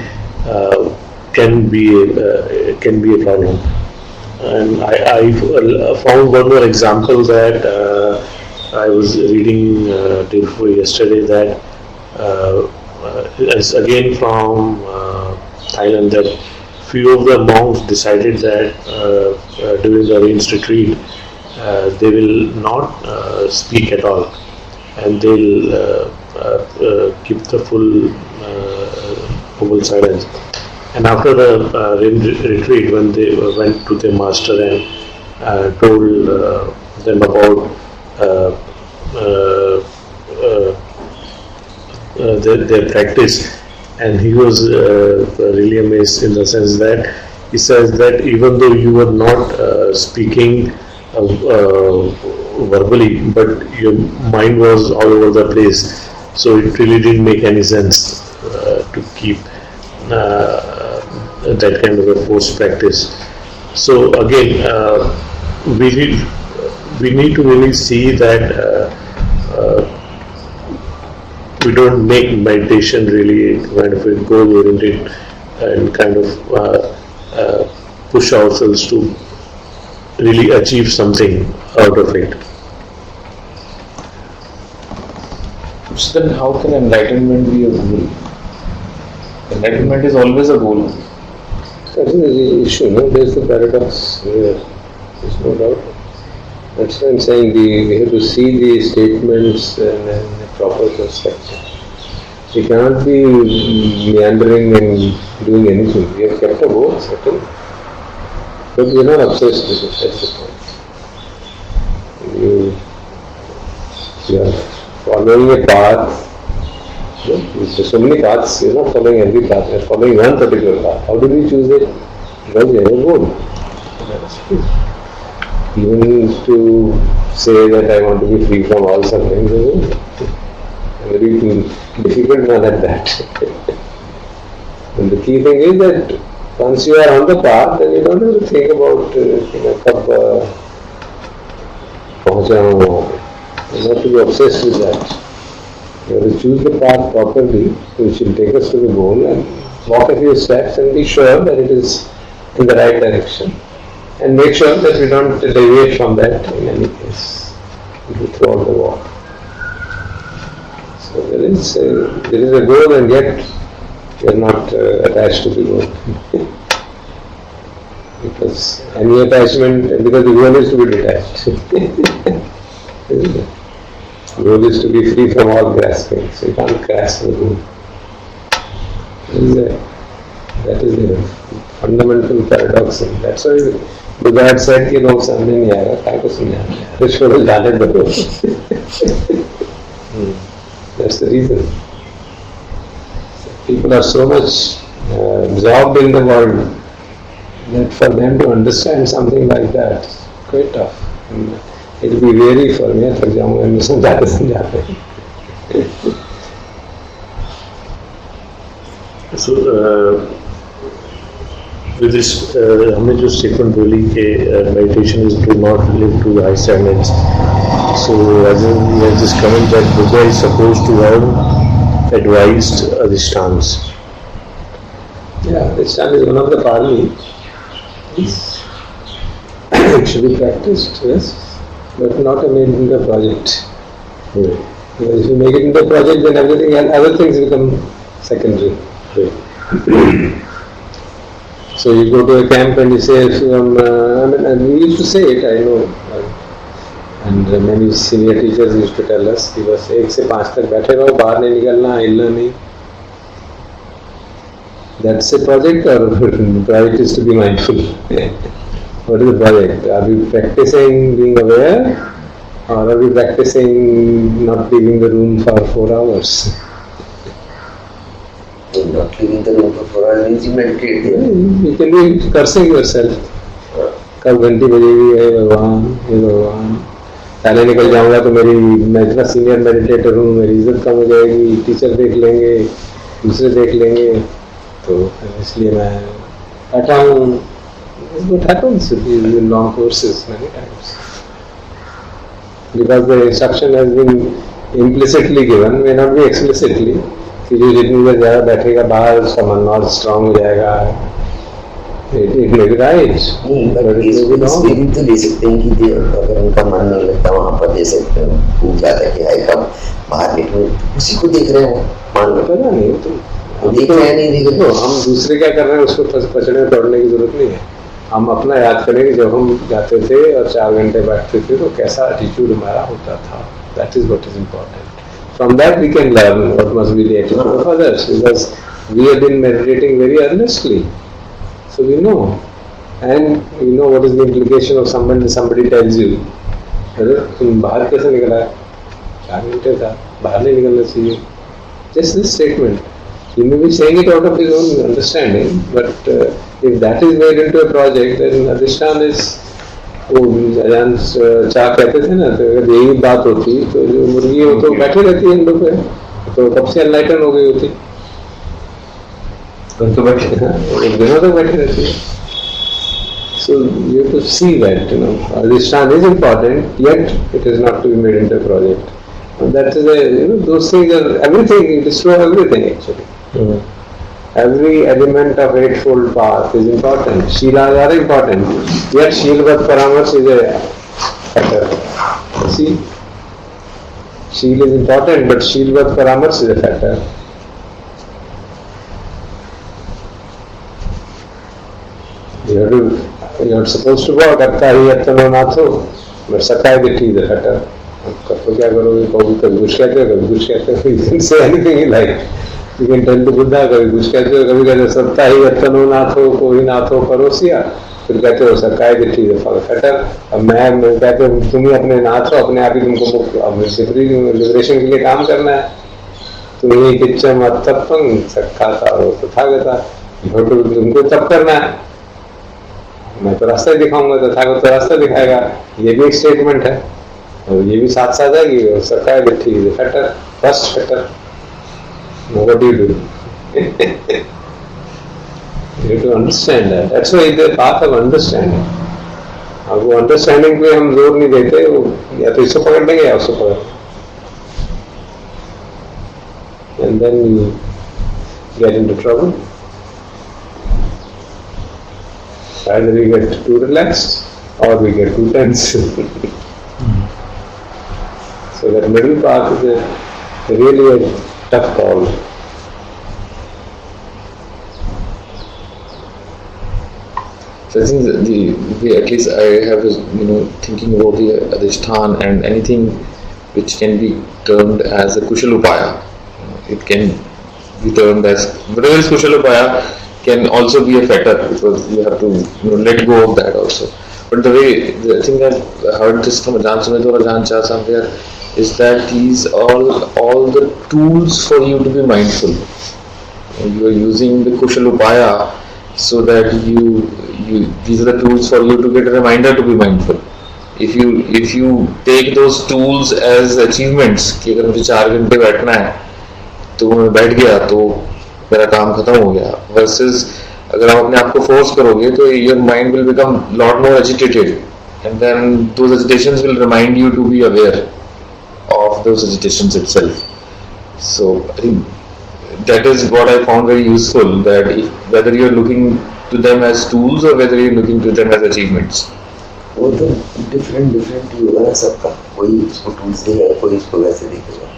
A: can be a problem. And I found one more example that I was reading day before yesterday, that it's again from Thailand, that few of the monks decided that during the arranged retreat they will not speak at all, and they'll keep the full silence. And after the retreat, when they went to their master and told them about their practice, and he was really amazed, in the sense that he says that even though you were not speaking verbally, but your mind was all over the place, so it really didn't make any sense to keep that kind of a forced practice. So again, we need to really see that we don't make meditation really kind of a goal oriented, and kind of push ourselves to really achieve something out of it.
B: So then how can enlightenment be a goal? Enlightenment is always a goal.
C: That is the issue, no? There's the paradox here. There's no doubt. That's why I'm saying we have to see the statements in a proper perspective. We cannot be meandering and doing anything. We have kept a goal, certain, but we are not obsessed with it. That's the point. You are following a path. There's so many paths. You're not following every path. You're following one particular path. How did we choose it? Because we have a goal. That's true. Even to say that I want to be free from all suffering is a very difficult one at that. And the key thing is that once you are on the path, then you don't have to think about you have to be obsessed with that. You have to choose the path properly, which will take us to the goal, and walk a few steps and be sure that it is in the right direction. And make sure that we don't deviate from that in any case throughout the walk. So there is a goal, and yet we are not attached to the goal. Because any attachment, because the goal is to be detached. The goal is to be free from all grasping, so you can't grasp the goal. That is the fundamental paradox. That's why Buddha had said, samne nahi aayega, kaise ko samjhana? Just for the jane do. That's the reason. People are so much absorbed in the world that for them to understand something like that is quite tough. It will be very for me, thak jaunga, main samjhate.
A: So, with this, हमने जो statement बोली कि meditation is to not live to high standards. So, as in, we have this comment that Buddha is supposed to have advised adhisthans.
C: Yeah, adhisthana is one of the Pali. It should be practiced, yes, but not made into a project.
A: Right.
C: Because if you make it into a project, then everything and other things become secondary.
A: Right.
C: So you go to a camp and you say, and we used to say it, I know, and many senior teachers used to tell us, कि बस 1 से 5 तक बैठे रहो, बाहर नहीं निकलना, हिलना नहीं. That's a project, or the project is to be mindful. What is the project? Are we practicing being aware, or are we practicing not leaving the room for 4 hours?
D: Not leaving the room for 4 hours means you meditate there.
C: You can be cursing yourself. कब घंटी बजेगी, हे भगवान, पहले निकल जाऊंगा तो मैं इतना senior meditator हूँ, मेरी इज्जत कम हो जाएगी, टीचर देख लेंगे, दूसरे देख लेंगे, तो इसलिए मैं बैठा हूँ. What happens in long courses many times, because the instruction has been implicitly given, may not be explicitly, कि जो जितनी देर ज़्यादा बैठेगा बाहर उसका मन और स्ट्रांग हो जाएगा. It may be right,
D: but इसमें तो ले सकते हैं कि अगर उनका मन नहीं लगता वहाँ पर दे सकते हैं. भूख ज़्यादा कि है कब बाहर निकलो, उसी को देख रहे हो, मान लो.
C: पता नहीं तो
D: देख रहे हैं, नहीं देख रहे.
C: तो हम दूसरे क्या कर रहे हैं उसको पचड़े तोड़ने की जरूरत नहीं है. हम अपना याद करें कि जब हम जाते थे और 4 घंटे बैठते थे तो कैसा एटीट्यूड हमारा होता था. That is what is important. From that we can learn what must be the attitude of others, because we have been meditating very earnestly, so we know, and we know what is the implication of somebody tells you, अरे तुम बाहर कैसे निकला है, 4 घंटे था, बाहर नहीं निकलना चाहिए. Just this statement. He may be saying it out of his own understanding, but if that is made into a project, then Adhishtan is, वो अजान चाह कहते थे ना, तो अगर यही बात होती तो जो मुर्गी हो तो बैठे रहती है इन लोग पे, तो कब से एनलाइटन हो गई होती, तो बैठे एक दिनों तक बैठे रहती है. So you have to see that, Adhishtan is important, yet it is not to be made into a project. And that is those things are everything, it destroys everything actually. Every element of eightfold path is important. Shilas are important. Yet Shilvat Paramarsh is a factor. See? Shil is important, but Shilvat Paramarsh is a factor. You're supposed to work Atta hi Attano Natho, but Sakai Ditti is a factor. तो क्या करोगे, कभी कुछ कहते हो, कभी कुछ कहते हो. You can say anything you like. You can tell the Buddha, कभी कुछ कहते हो, कभी कहते हो सत्ता ही अत्तनो नाथो, कोई नाथो परोसिया, फिर कहते हो सकाय दिठी फटर. अब मैं कहते हो तुम ही अपने नाथ हो, अपने आप ही तुमको लिबरेशन के लिए काम करना है. तुम ही किच्चम अत्तपंग सखाता हो तथागता, तुमको तप करना है. मैं तो रास्ता दिखाऊंगा, तथागत तो रास्ता दिखाएगा. ये भी एक स्टेटमेंट है, और ये भी साथ साथ है कि सकाय दिठी फटर, फर्स्ट फटर. What do you do? You have to understand that. That's why the path of understanding. अब वो अंडरस्टैंडिंग पे हम जोर नहीं देते, या तो इसको पकड़ लेंगे या उसको पकड़. And then you get into trouble. Either we get too relaxed or we get too tense. So that middle path is really a tough call.
B: So I think the at least I have is thinking about the Adhishtan and anything which can be termed as a Kushalupaya. It can be termed as whatever is Kushalupaya can also be a fetter, because you have to let go of that also. But the thing I've heard this from Ajahn Sumedho or Ajahn Chah somewhere is that these all the tools for you to be mindful. You are using the Kushalupaya so that these are the tools for you to get a reminder to be mindful. If you take those tools as achievements कि अगर मुझे 4 घंटे बैठना है तो मैं बैठ गया तो मेरा काम खत्म हो गया, versus अगर आप अपने आप को फोर्स करोगे तो your mind will become lot more agitated, and then those agitations will remind you to be aware of those agitations itself. So I think that is what I found very useful, that whether you are looking to them as tools or whether you are looking to them as achievements.
D: वो तो different होगा ना सबका, कोई इसको tools देगा, कोई इसको वैसे देखेगा.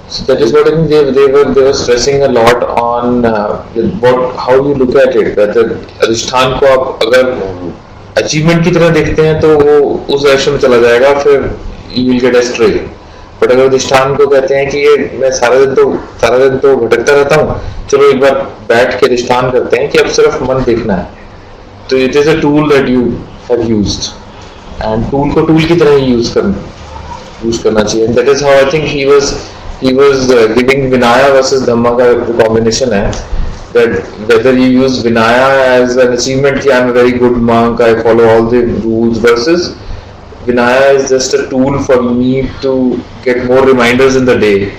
B: So that is what I think they were stressing a lot on how you look at it. Whether अधिष्ठान को आप अगर achievement की तरह देखते हैं तो वो उस direction में चला जाएगा, फिर you will get astray. But अगर अधिष्ठान को कहते हैं कि ये मैं सारा दिन तो भटकता रहता हूँ, चलो एक बार बैठ के अधिष्ठान करते हैं कि अब सिर्फ मन देखना है, तो it is a tool that have used. And tool को tool की तरह ही use करना चाहिए. And that is how I think he was giving Vinaya versus Dhamma का जो combination है, that whether you use Vinaya as an achievement कि I am a very good monk, I follow all the rules, versus Vinaya is just a tool for me to get more reminders in the day,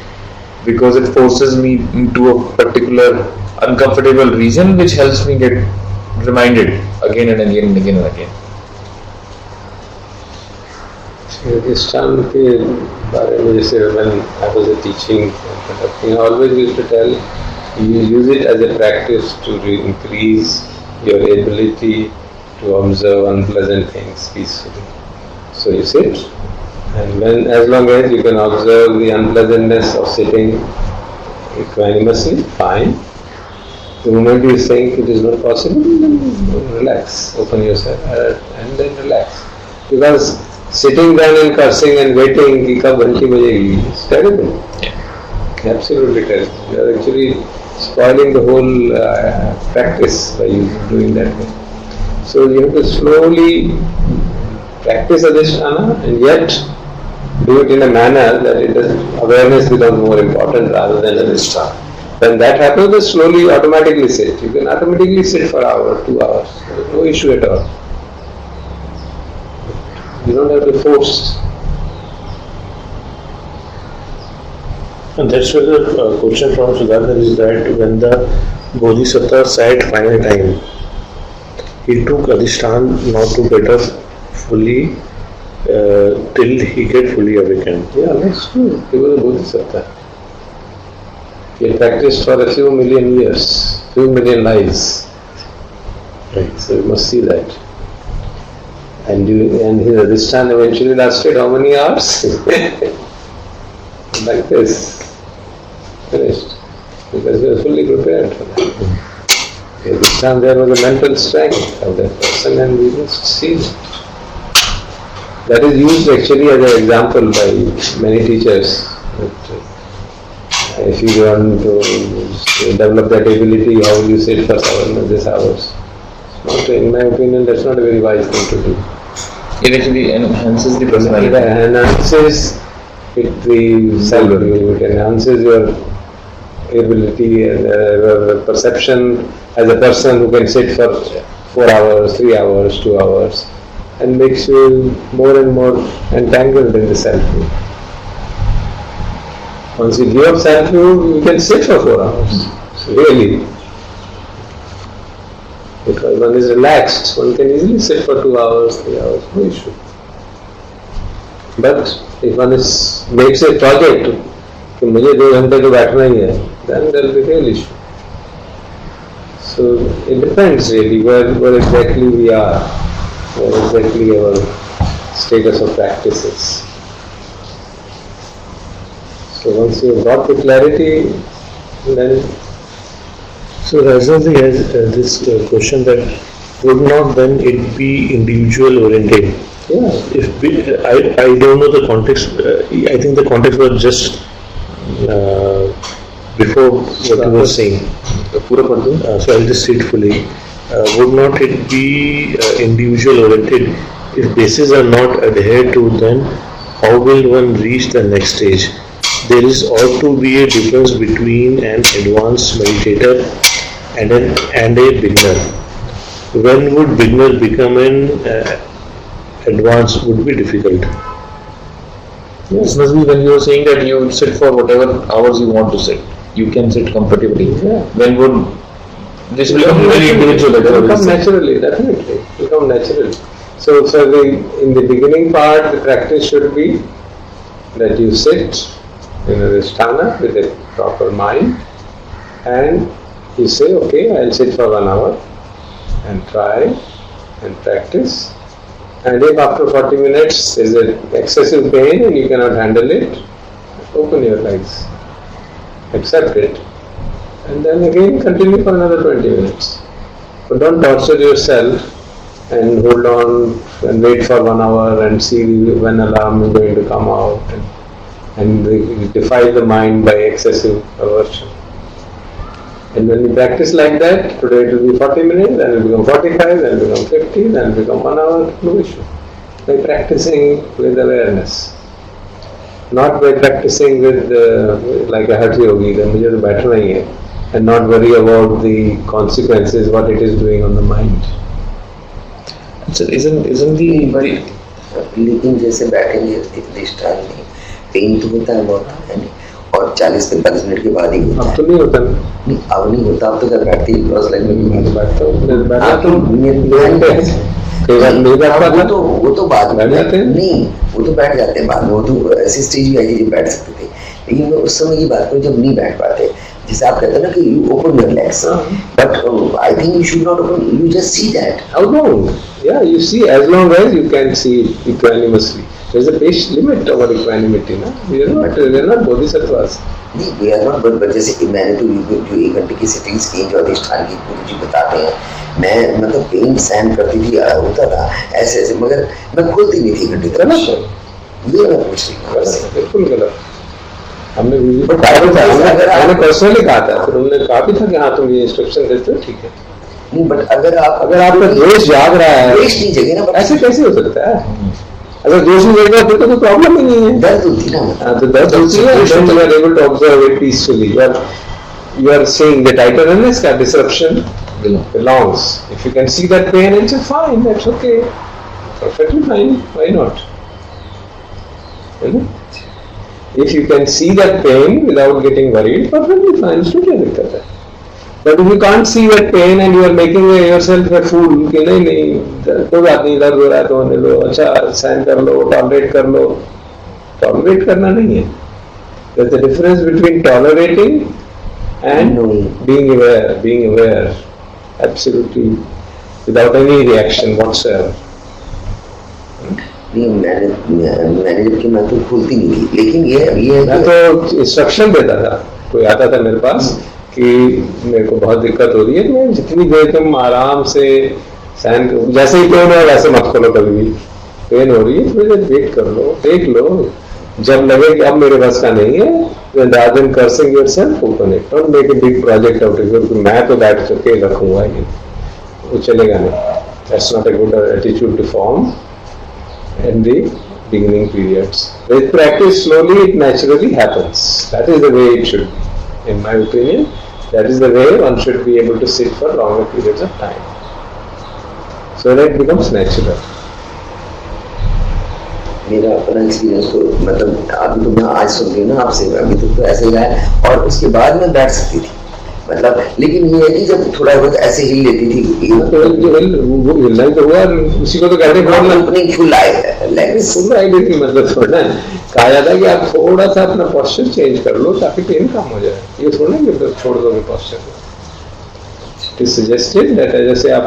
B: because it forces me into a particular uncomfortable region which helps me get reminded again and again and again and again.
C: Adhishtan के बारे में जैसे when I was a teaching conducting, I always used to tell you use it as a practice to increase your ability to observe unpleasant things peacefully. So you sit, and as long as you can observe the unpleasantness of sitting equanimously, fine. The moment you think it is not possible, then relax, open yourself and then relax. Because sitting down and cursing and waiting कि कब घंटी बजेगी, it's terrible. Absolutely terrible. You are actually spoiling the whole practice by doing that way. So you have to slowly practice Adhisthana and yet do it in a manner that awareness becomes more important rather than Adhisthana. When that happens, then slowly automatically sit. You can automatically sit for an hour, 2 hours. There is no issue at all. You don't have to force.
A: And that's where the question from Siddhartha is that when the Bodhisattva sat final time, he took Adhisthana not to get up fully till he get fully awakened.
C: Yeah, that's true. He was a Bodhisattva. He had practiced for a few million years, few million lives. Right. So you must see that. And his Adhisthana eventually lasted how many hours? Like this. Finished. Because he was fully prepared for that. The Adhisthana there was a mental strength of that person, and we must see that. That is used actually as an example by many teachers. If you want to develop that ability, how will you sit for 7 hours? Not, in my opinion, that's not a very wise thing to do.
B: It actually enhances the personality.
C: It enhances the self. It enhances your ability and your perception as a person who can sit for 4 hours, 3 hours, 2 hours, and makes you more and more entangled in the self-view. Once you give up self-view, you can sit for 4 hours. Really. Because one is relaxed, one can easily sit for 2 hours, 3 hours, no issue. But if one makes a project कि मुझे 2 घंटे तो बैठना ही है, then there will be real issue. So it depends really where exactly we are, where exactly our status of practice is. So once you have got the clarity, then
A: so Rajaji has this question that would not then it be individual oriented?
C: yeah,
A: I don't know the context. I think the context was just before what you were saying. So I'll just say it fully. Would not it be individual oriented? If bases are not adhered to, then how will one reach the next stage? There ought to be a difference between an advanced meditator and a beginner. When would beginner become an advanced would be difficult.
B: This must be when you are saying that you sit for whatever hours you want to sit. You can sit comfortably.
C: Yeah.
B: When would this become very individual?
C: It will come naturally, definitely. It will come naturally. So in the beginning part, the practice should be that you sit in a Adhisthana with a proper mind, and you say, okay, I'll sit for 1 hour and try and practice. And if after 40 minutes there is an excessive pain and you cannot handle it, open your legs, accept it, and then again continue for another 20 minutes. But don't torture yourself and hold on and wait for 1 hour and see when alarm is going to come out and defile the mind by excessive aversion. And when we practice like that, today it will be 40 minutes, then it will become 45, then it will become 50, then it will become 1 hour, no issue. By practicing with awareness. Not by practicing with like a Hatha Yogi, then मुझे तो बैठना ही है, and not worry about the consequences, what it is doing on the mind.
B: So isn't the
D: लेकिन जैसे बैठेंगे दृष्टान में pen तो होता है बहुत है नहीं, और 40-45 मिनट के बाद ही होता है।
C: अब तो नहीं होता
D: नहीं, अब नहीं होता, अब तो जब बैठते ही क्रॉस लाइन में
C: बैठता हूँ,
D: वो तो बाद में नहीं, वो तो बैठ जाते हैं बाद में, वो तो ऐसी स्टेज भी आई थी जब बैठ सकते थे, लेकिन मैं उस समय की बात करूँ जब नहीं बैठ पाते, जैसे आप कहते हैं ना कि you open your legs, but I think you should not open, you just see that.
C: How long? Yeah, you see as long as you can see equanimously. There is a age limit of our equanimity, ना? We are not bodhisattvas.
D: नहीं, we are not, but जैसे मैंने तो जो 1 घंटे की sittings की जो अधिष्ठान की गुरु जी बताते हैं, मैं मतलब पेन सहन करती थी, होता था ऐसे ऐसे, मगर मैं खोलती नहीं थी घंटे तक। ये मैं पूछ रही हूँ,
C: बिल्कुल गलत। हमने पर्सनली कहा था, फिर उन्होंने कहा भी था कि हाँ तुम ये इंस्ट्रक्शन देते हो, ठीक है।
D: नहीं, बट अगर
C: आपका दोष जाग रहा है,
D: दोष नहीं जगेगा,
C: ऐसे कैसे हो सकता है? अगर दोष नहीं जगेगा फिर तो कोई प्रॉब्लम ही नहीं है।
D: दर्द होती ना,
C: तो दर्द होती है, then you are able to observe it peacefully. You are seeing the tighter illness का disruption belongs. If you can see that pain, it's fine, that's okay, perfectly fine. Why not? If you can see that pain without getting worried, perfectly fine, उसमें क्या दिक्कत है? But if you can't see that pain and you are making yourself a fool, कि नहीं कोई बात नहीं, दर्द हो रहा है तो होने लो, अच्छा सहन कर लो, टॉलरेट कर लो, टॉलरेट करना नहीं है। There's a difference between tolerating and being aware, absolutely without any reaction whatsoever.
D: नहीं, मैंने जबकि मैं तो खुलती नहीं थी, लेकिन ये
C: मैं तो इंस्ट्रक्शन देता था, कोई आता था मेरे पास कि मेरे को बहुत दिक्कत हो रही है, मैं जितनी देर तुम आराम से सहन करो, जैसे ही पेन हो वैसे मत खोलो, कभी भी पेन हो रही है थोड़ी देर वेट कर लो, देख लो, जब लगे कि अब मेरे बस का नहीं है, rather than cursing yourself, open it, don't make a big project out of it, मैं तो बैठ के रखूंगा ये, वो चलेगा नहीं, that's not a good attitude to form in the beginning periods. With practice, slowly it naturally happens. That is the way it should be. In my opinion, that is the way one should be able to sit for longer periods of time. So that it becomes natural.
D: मेरा अपना experience तो मतलब अभी तो मैं आज सुन रही हूँ ना आपसे, अभी तक तो ऐसे ही रहा है, और उसके बाद में बैठ सकती थी, मतलब, लेकिन ये है कि जब थोड़ा बहुत ऐसे हिल लेती थी,
C: वो हिलना तो हुआ, उसी को तो कहते हैं
D: फुल आइडिया की
C: मतलब थोड़ा कहा जाता है कि आप थोड़ा सा अपना पोस्चर चेंज कर लो ताकि पेन कम हो जाए, ये थोड़ा कि छोड़ दोगे पोस्चर को। इट इज सजेस्टेड दैट जैसे आप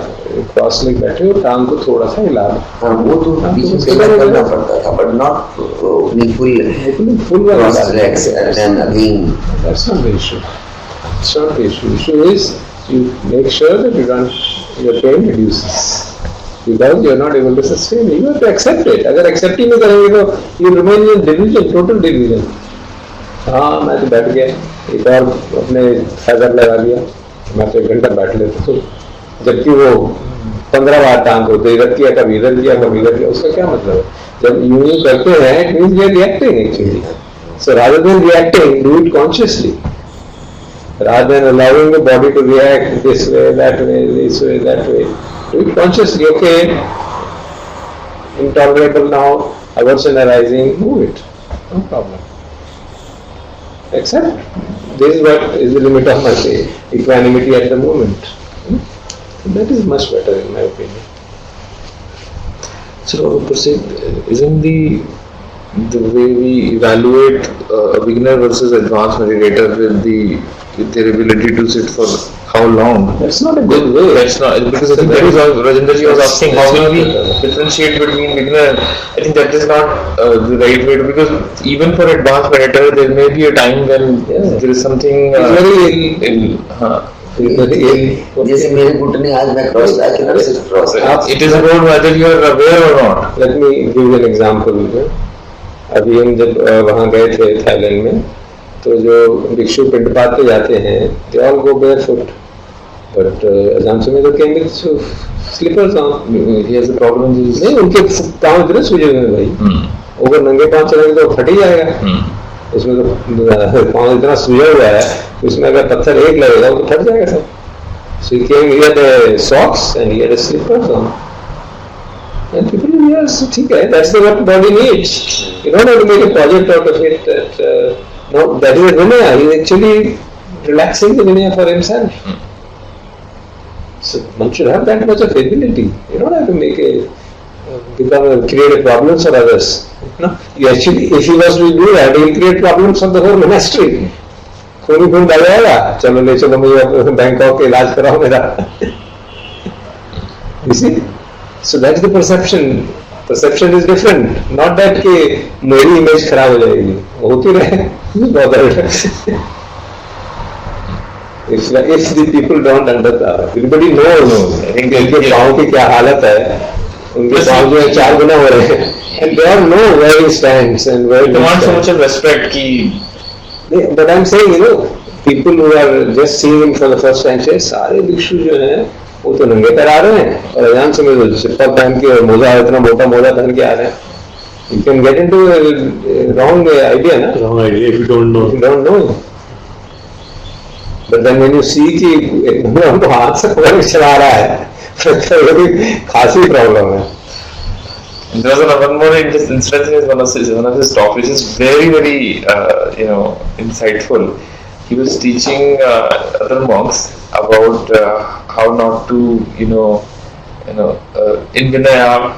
C: क्रॉस लेग बैठे हो, टांग को थोड़ा सा हिला लो।
D: हाँ, वो तो बीच में करना पड़ता था, but not full relax and then again,
C: that's not the issue. It's not the issue. Issue is you make sure that your pain reduces. Without you are not able to sustain it. You have to accept it. अगर accept ही नहीं करेंगे तो you remain in delusion, total delusion. हाँ, मैं तो बैठ गया, एक और अपने feather लगा दिया, मैं तो 1 घंटा बैठ लेता, तो जबकि वो 15 बार टांग होते इधर किया, कभी इधर किया, कभी इधर किया, उसका क्या मतलब है? जब यूं करते हैं, it means we are reacting actually. So rather than reacting, do it consciously. Rather than allowing the body to react this way, that way, that way, do it consciously. Okay, intolerable now, aversion arising, move it, no problem. Except this is what is the limit of my equanimity at the moment. That is much better in my opinion.
B: So, isn't the way we evaluate a beginner versus advanced meditator with their ability to sit for how long?
C: That's not a good way.
B: That's not, because I think that is what Rajendraji was asking, how will we differentiate between beginner? I think that is not the right way to, because even for advanced meditator there may be a time when there is something
C: very ill.
D: जैसे मेरे घुटने आज मैं cross लाके ना सिर्फ cross,
B: it is about whether you are aware or not.
C: Let me give you an example. अभी हम जब वहाँ गए थे थाईलैंड में, तो जो भिक्षु पिंडपात पे जाते हैं they all go barefoot, but Ajahn Sumedho came with slippers on.
B: He has a problem with
C: नहीं, उनके पाँव इतने सूजे हुए हैं भाई, अगर नंगे पाँव चलेंगे तो फट ही जाएगा। उसमें तो पाँव इतना सूजा हुआ है, उसमें अगर पत्थर एक लगेगा तो फट जाएगा सब। So he came, he had a socks and he had a slippers on. And people, yes, ठीक है, that's the what body needs. You don't have to make a project out of it. No, that is a Vinaya. He is actually relaxing the Vinaya for himself. So one should have that much of ability. You don't have to make create a problems for others. No, you actually, if he was to do that, he will create problems for the whole monastery. खून खून डाल जाएगा, चलो ले चलो मुझे Bangkok के इलाज कराओ मेरा। You see? So that's the perception. Perception is different. Not that कि मेरी इमेज खराब हो जाएगी, होती रहे, bothered. If the people don't understand, everybody knows इनके पाँव की क्या हालत है, उनके पाँव जो है 4 गुना हो रहे हैं, and they all know where he stands and where he
B: demand so much of respect कि.
C: But I'm saying, you know, people who are just seeing him for the first time say सारे भिक्षु जो हैं वो तो नंगे पैर आ रहे हैं और अजान सुमेधो सिप्पा पहन के और मोजा इतना मोटा मोजा पहन के आ रहे हैं. You can get into a wrong idea, ना?
A: Wrong idea if you don't know.
C: If you don't know. But then when you see कि उनको हाथ से पकड़ के चला रहा है, फिर खासी प्रॉब्लम है.
B: There was one more instance in one of his talks, which is very, very, insightful. He was teaching other monks about how not to, in Vinaya,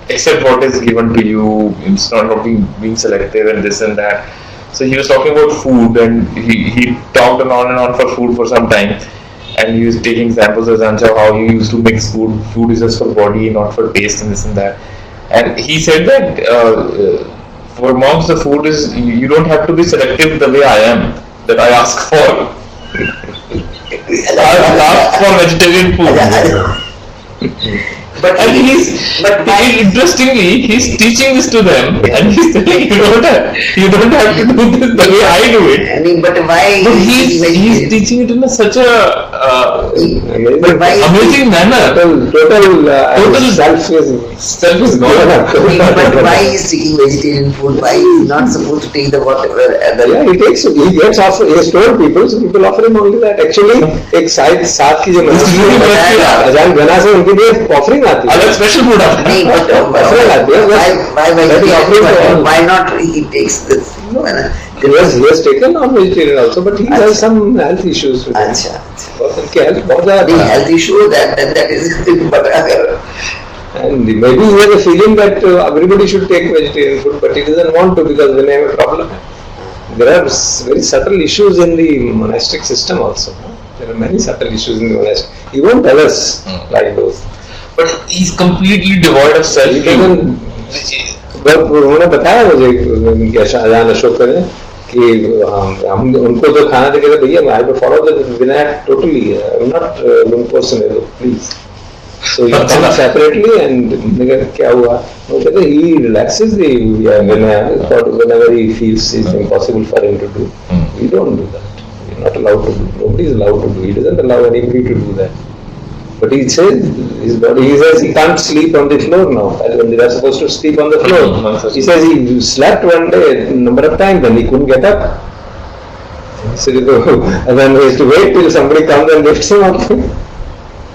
B: accept what is given to you. It's not being selective and this and that. So he was talking about food, and he talked on and on for food for some time. And he was taking examples of how he used to mix food. Food is just for body, not for taste and this and that. And he said that for monks the food is, you don't have to be selective the way I am, that I ask for. I ask for vegetarian food. But interestingly, he's teaching this to them, and he's saying you don't have to do this the way I do it.
D: I mean, but why?
B: But he's teaching it in such a amazing manner.
C: Total self is gone.
D: But why is taking vegetarian food? Why is not supposed to take the whatever?
C: Yeah, he gets offer. He has told people, so people offer him only that. Actually, एक साथ की जो अजान गना से उनके लिए offering आती है.
B: अलग special food आता है.
D: नहीं, but why not he takes this?
C: He has taken non-vegetarian also, but he has some health issues.
D: अच्छा.
C: उनके health बहुत ज़्यादा.
D: The health issue that is. But
C: and maybe he has a feeling that everybody should take vegetarian food, but he doesn't want to because they have a problem. There are very subtle issues in the monastic system also. There are many subtle issues in the monastic. He won't tell us like those.
B: But he's completely devoid of self-view.
C: उन्होंने बताया मुझे अजान अशोक ने कि हम उनको जो खाना देखे थे भैया I will follow the Vinaya totally. I'm not one person, please. So you come separately and क्या हुआ? वो कहते he relaxes the Vinaya whenever he feels it's impossible for him to do. We don't do that. We're not allowed to do. Nobody is allowed to do. He doesn't allow anybody to do that. But he says his body. He says he can't sleep on the floor now. When they are supposed to sleep on the floor, he says he slept one day a number of times and he couldn't get up. So and then he has to wait till somebody comes and lifts him up.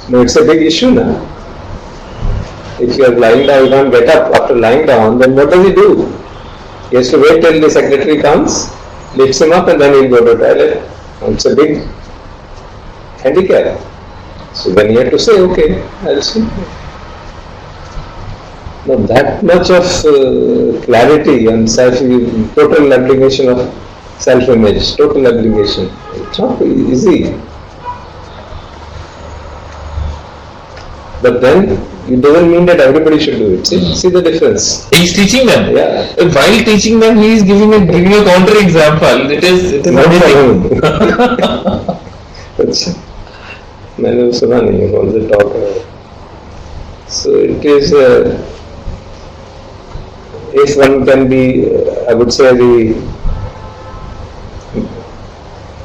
C: No, it's a big issue now. If you are lying down, you can't get up after lying down. Then what does he do? He has to wait till the secretary comes, lifts him up, and then he'll go to the toilet. It's a big handicap. So then he had to say, okay, I'll sleep. Now that much of clarity and total abnegation of self-image, total abnegation. It's not easy. But then it doesn't mean that everybody should do it. See the difference.
B: He's teaching them.
C: Yeah.
B: While teaching them, he is giving a counter example. It is amazing.
C: मैंने सुना नहीं कौन से talk है. So it is if one can be I would say the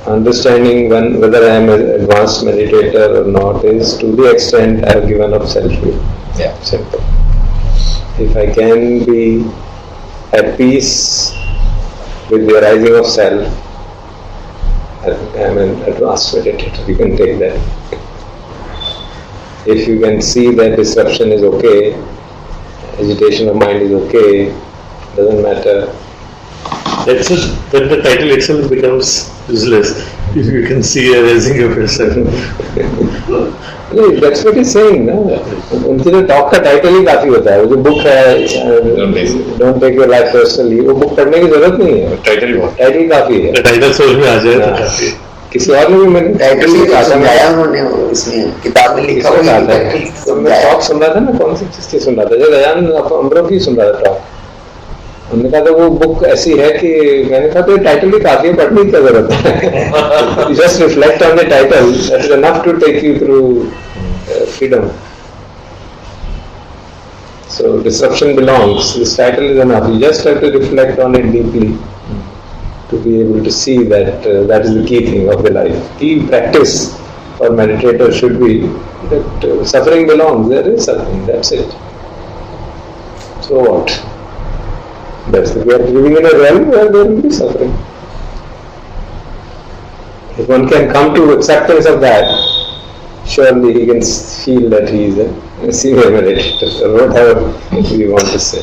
C: understanding whether I am an advanced meditator or not is to the extent I have given up self-will.
B: Yeah.
C: Simple. If I can be at peace with the arising of self, I think I am an advanced meditator. You can take that. If you can see that disruption is okay, agitation of mind is okay, doesn't matter.
A: That's it. Then the title itself becomes useless if you can see a raising of yourself.
C: नहीं, that's what he's saying ना. उनकी जो talk का title ही काफी होता है. वो जो बुक है Don't take your life personally, वो बुक पढ़ने की जरूरत नहीं है. टाइटल काफी है.
A: टाइटल समझ में आ जाए तो काफी.
C: किसी और ने भी मैंने
D: टाइटल ही समझाया उन्होंने, इसमें किताब में लिखा हुआ है.
C: मैं टॉक सुन रहा था ना, कौन सी चीज की सुन रहा था, जब अजान अमरोह की सुन रहा था टॉक. हमने कहा था वो बुक ऐसी है कि मैंने कहा तो ये टाइटल भी काफी है, पढ़ने की क्या जरूरत है. Just reflect on the title, that is enough to take you through freedom. So disruption belongs. This title is enough. You just have to reflect on it deeply to be able to see that that is the key thing of the life. Key practice for meditator should be that suffering belongs. There is suffering. That's it. So what? We are living in a realm where there will be suffering. If one can come to acceptance of that, surely he can feel that he is a senior meditator, or whatever we want to say.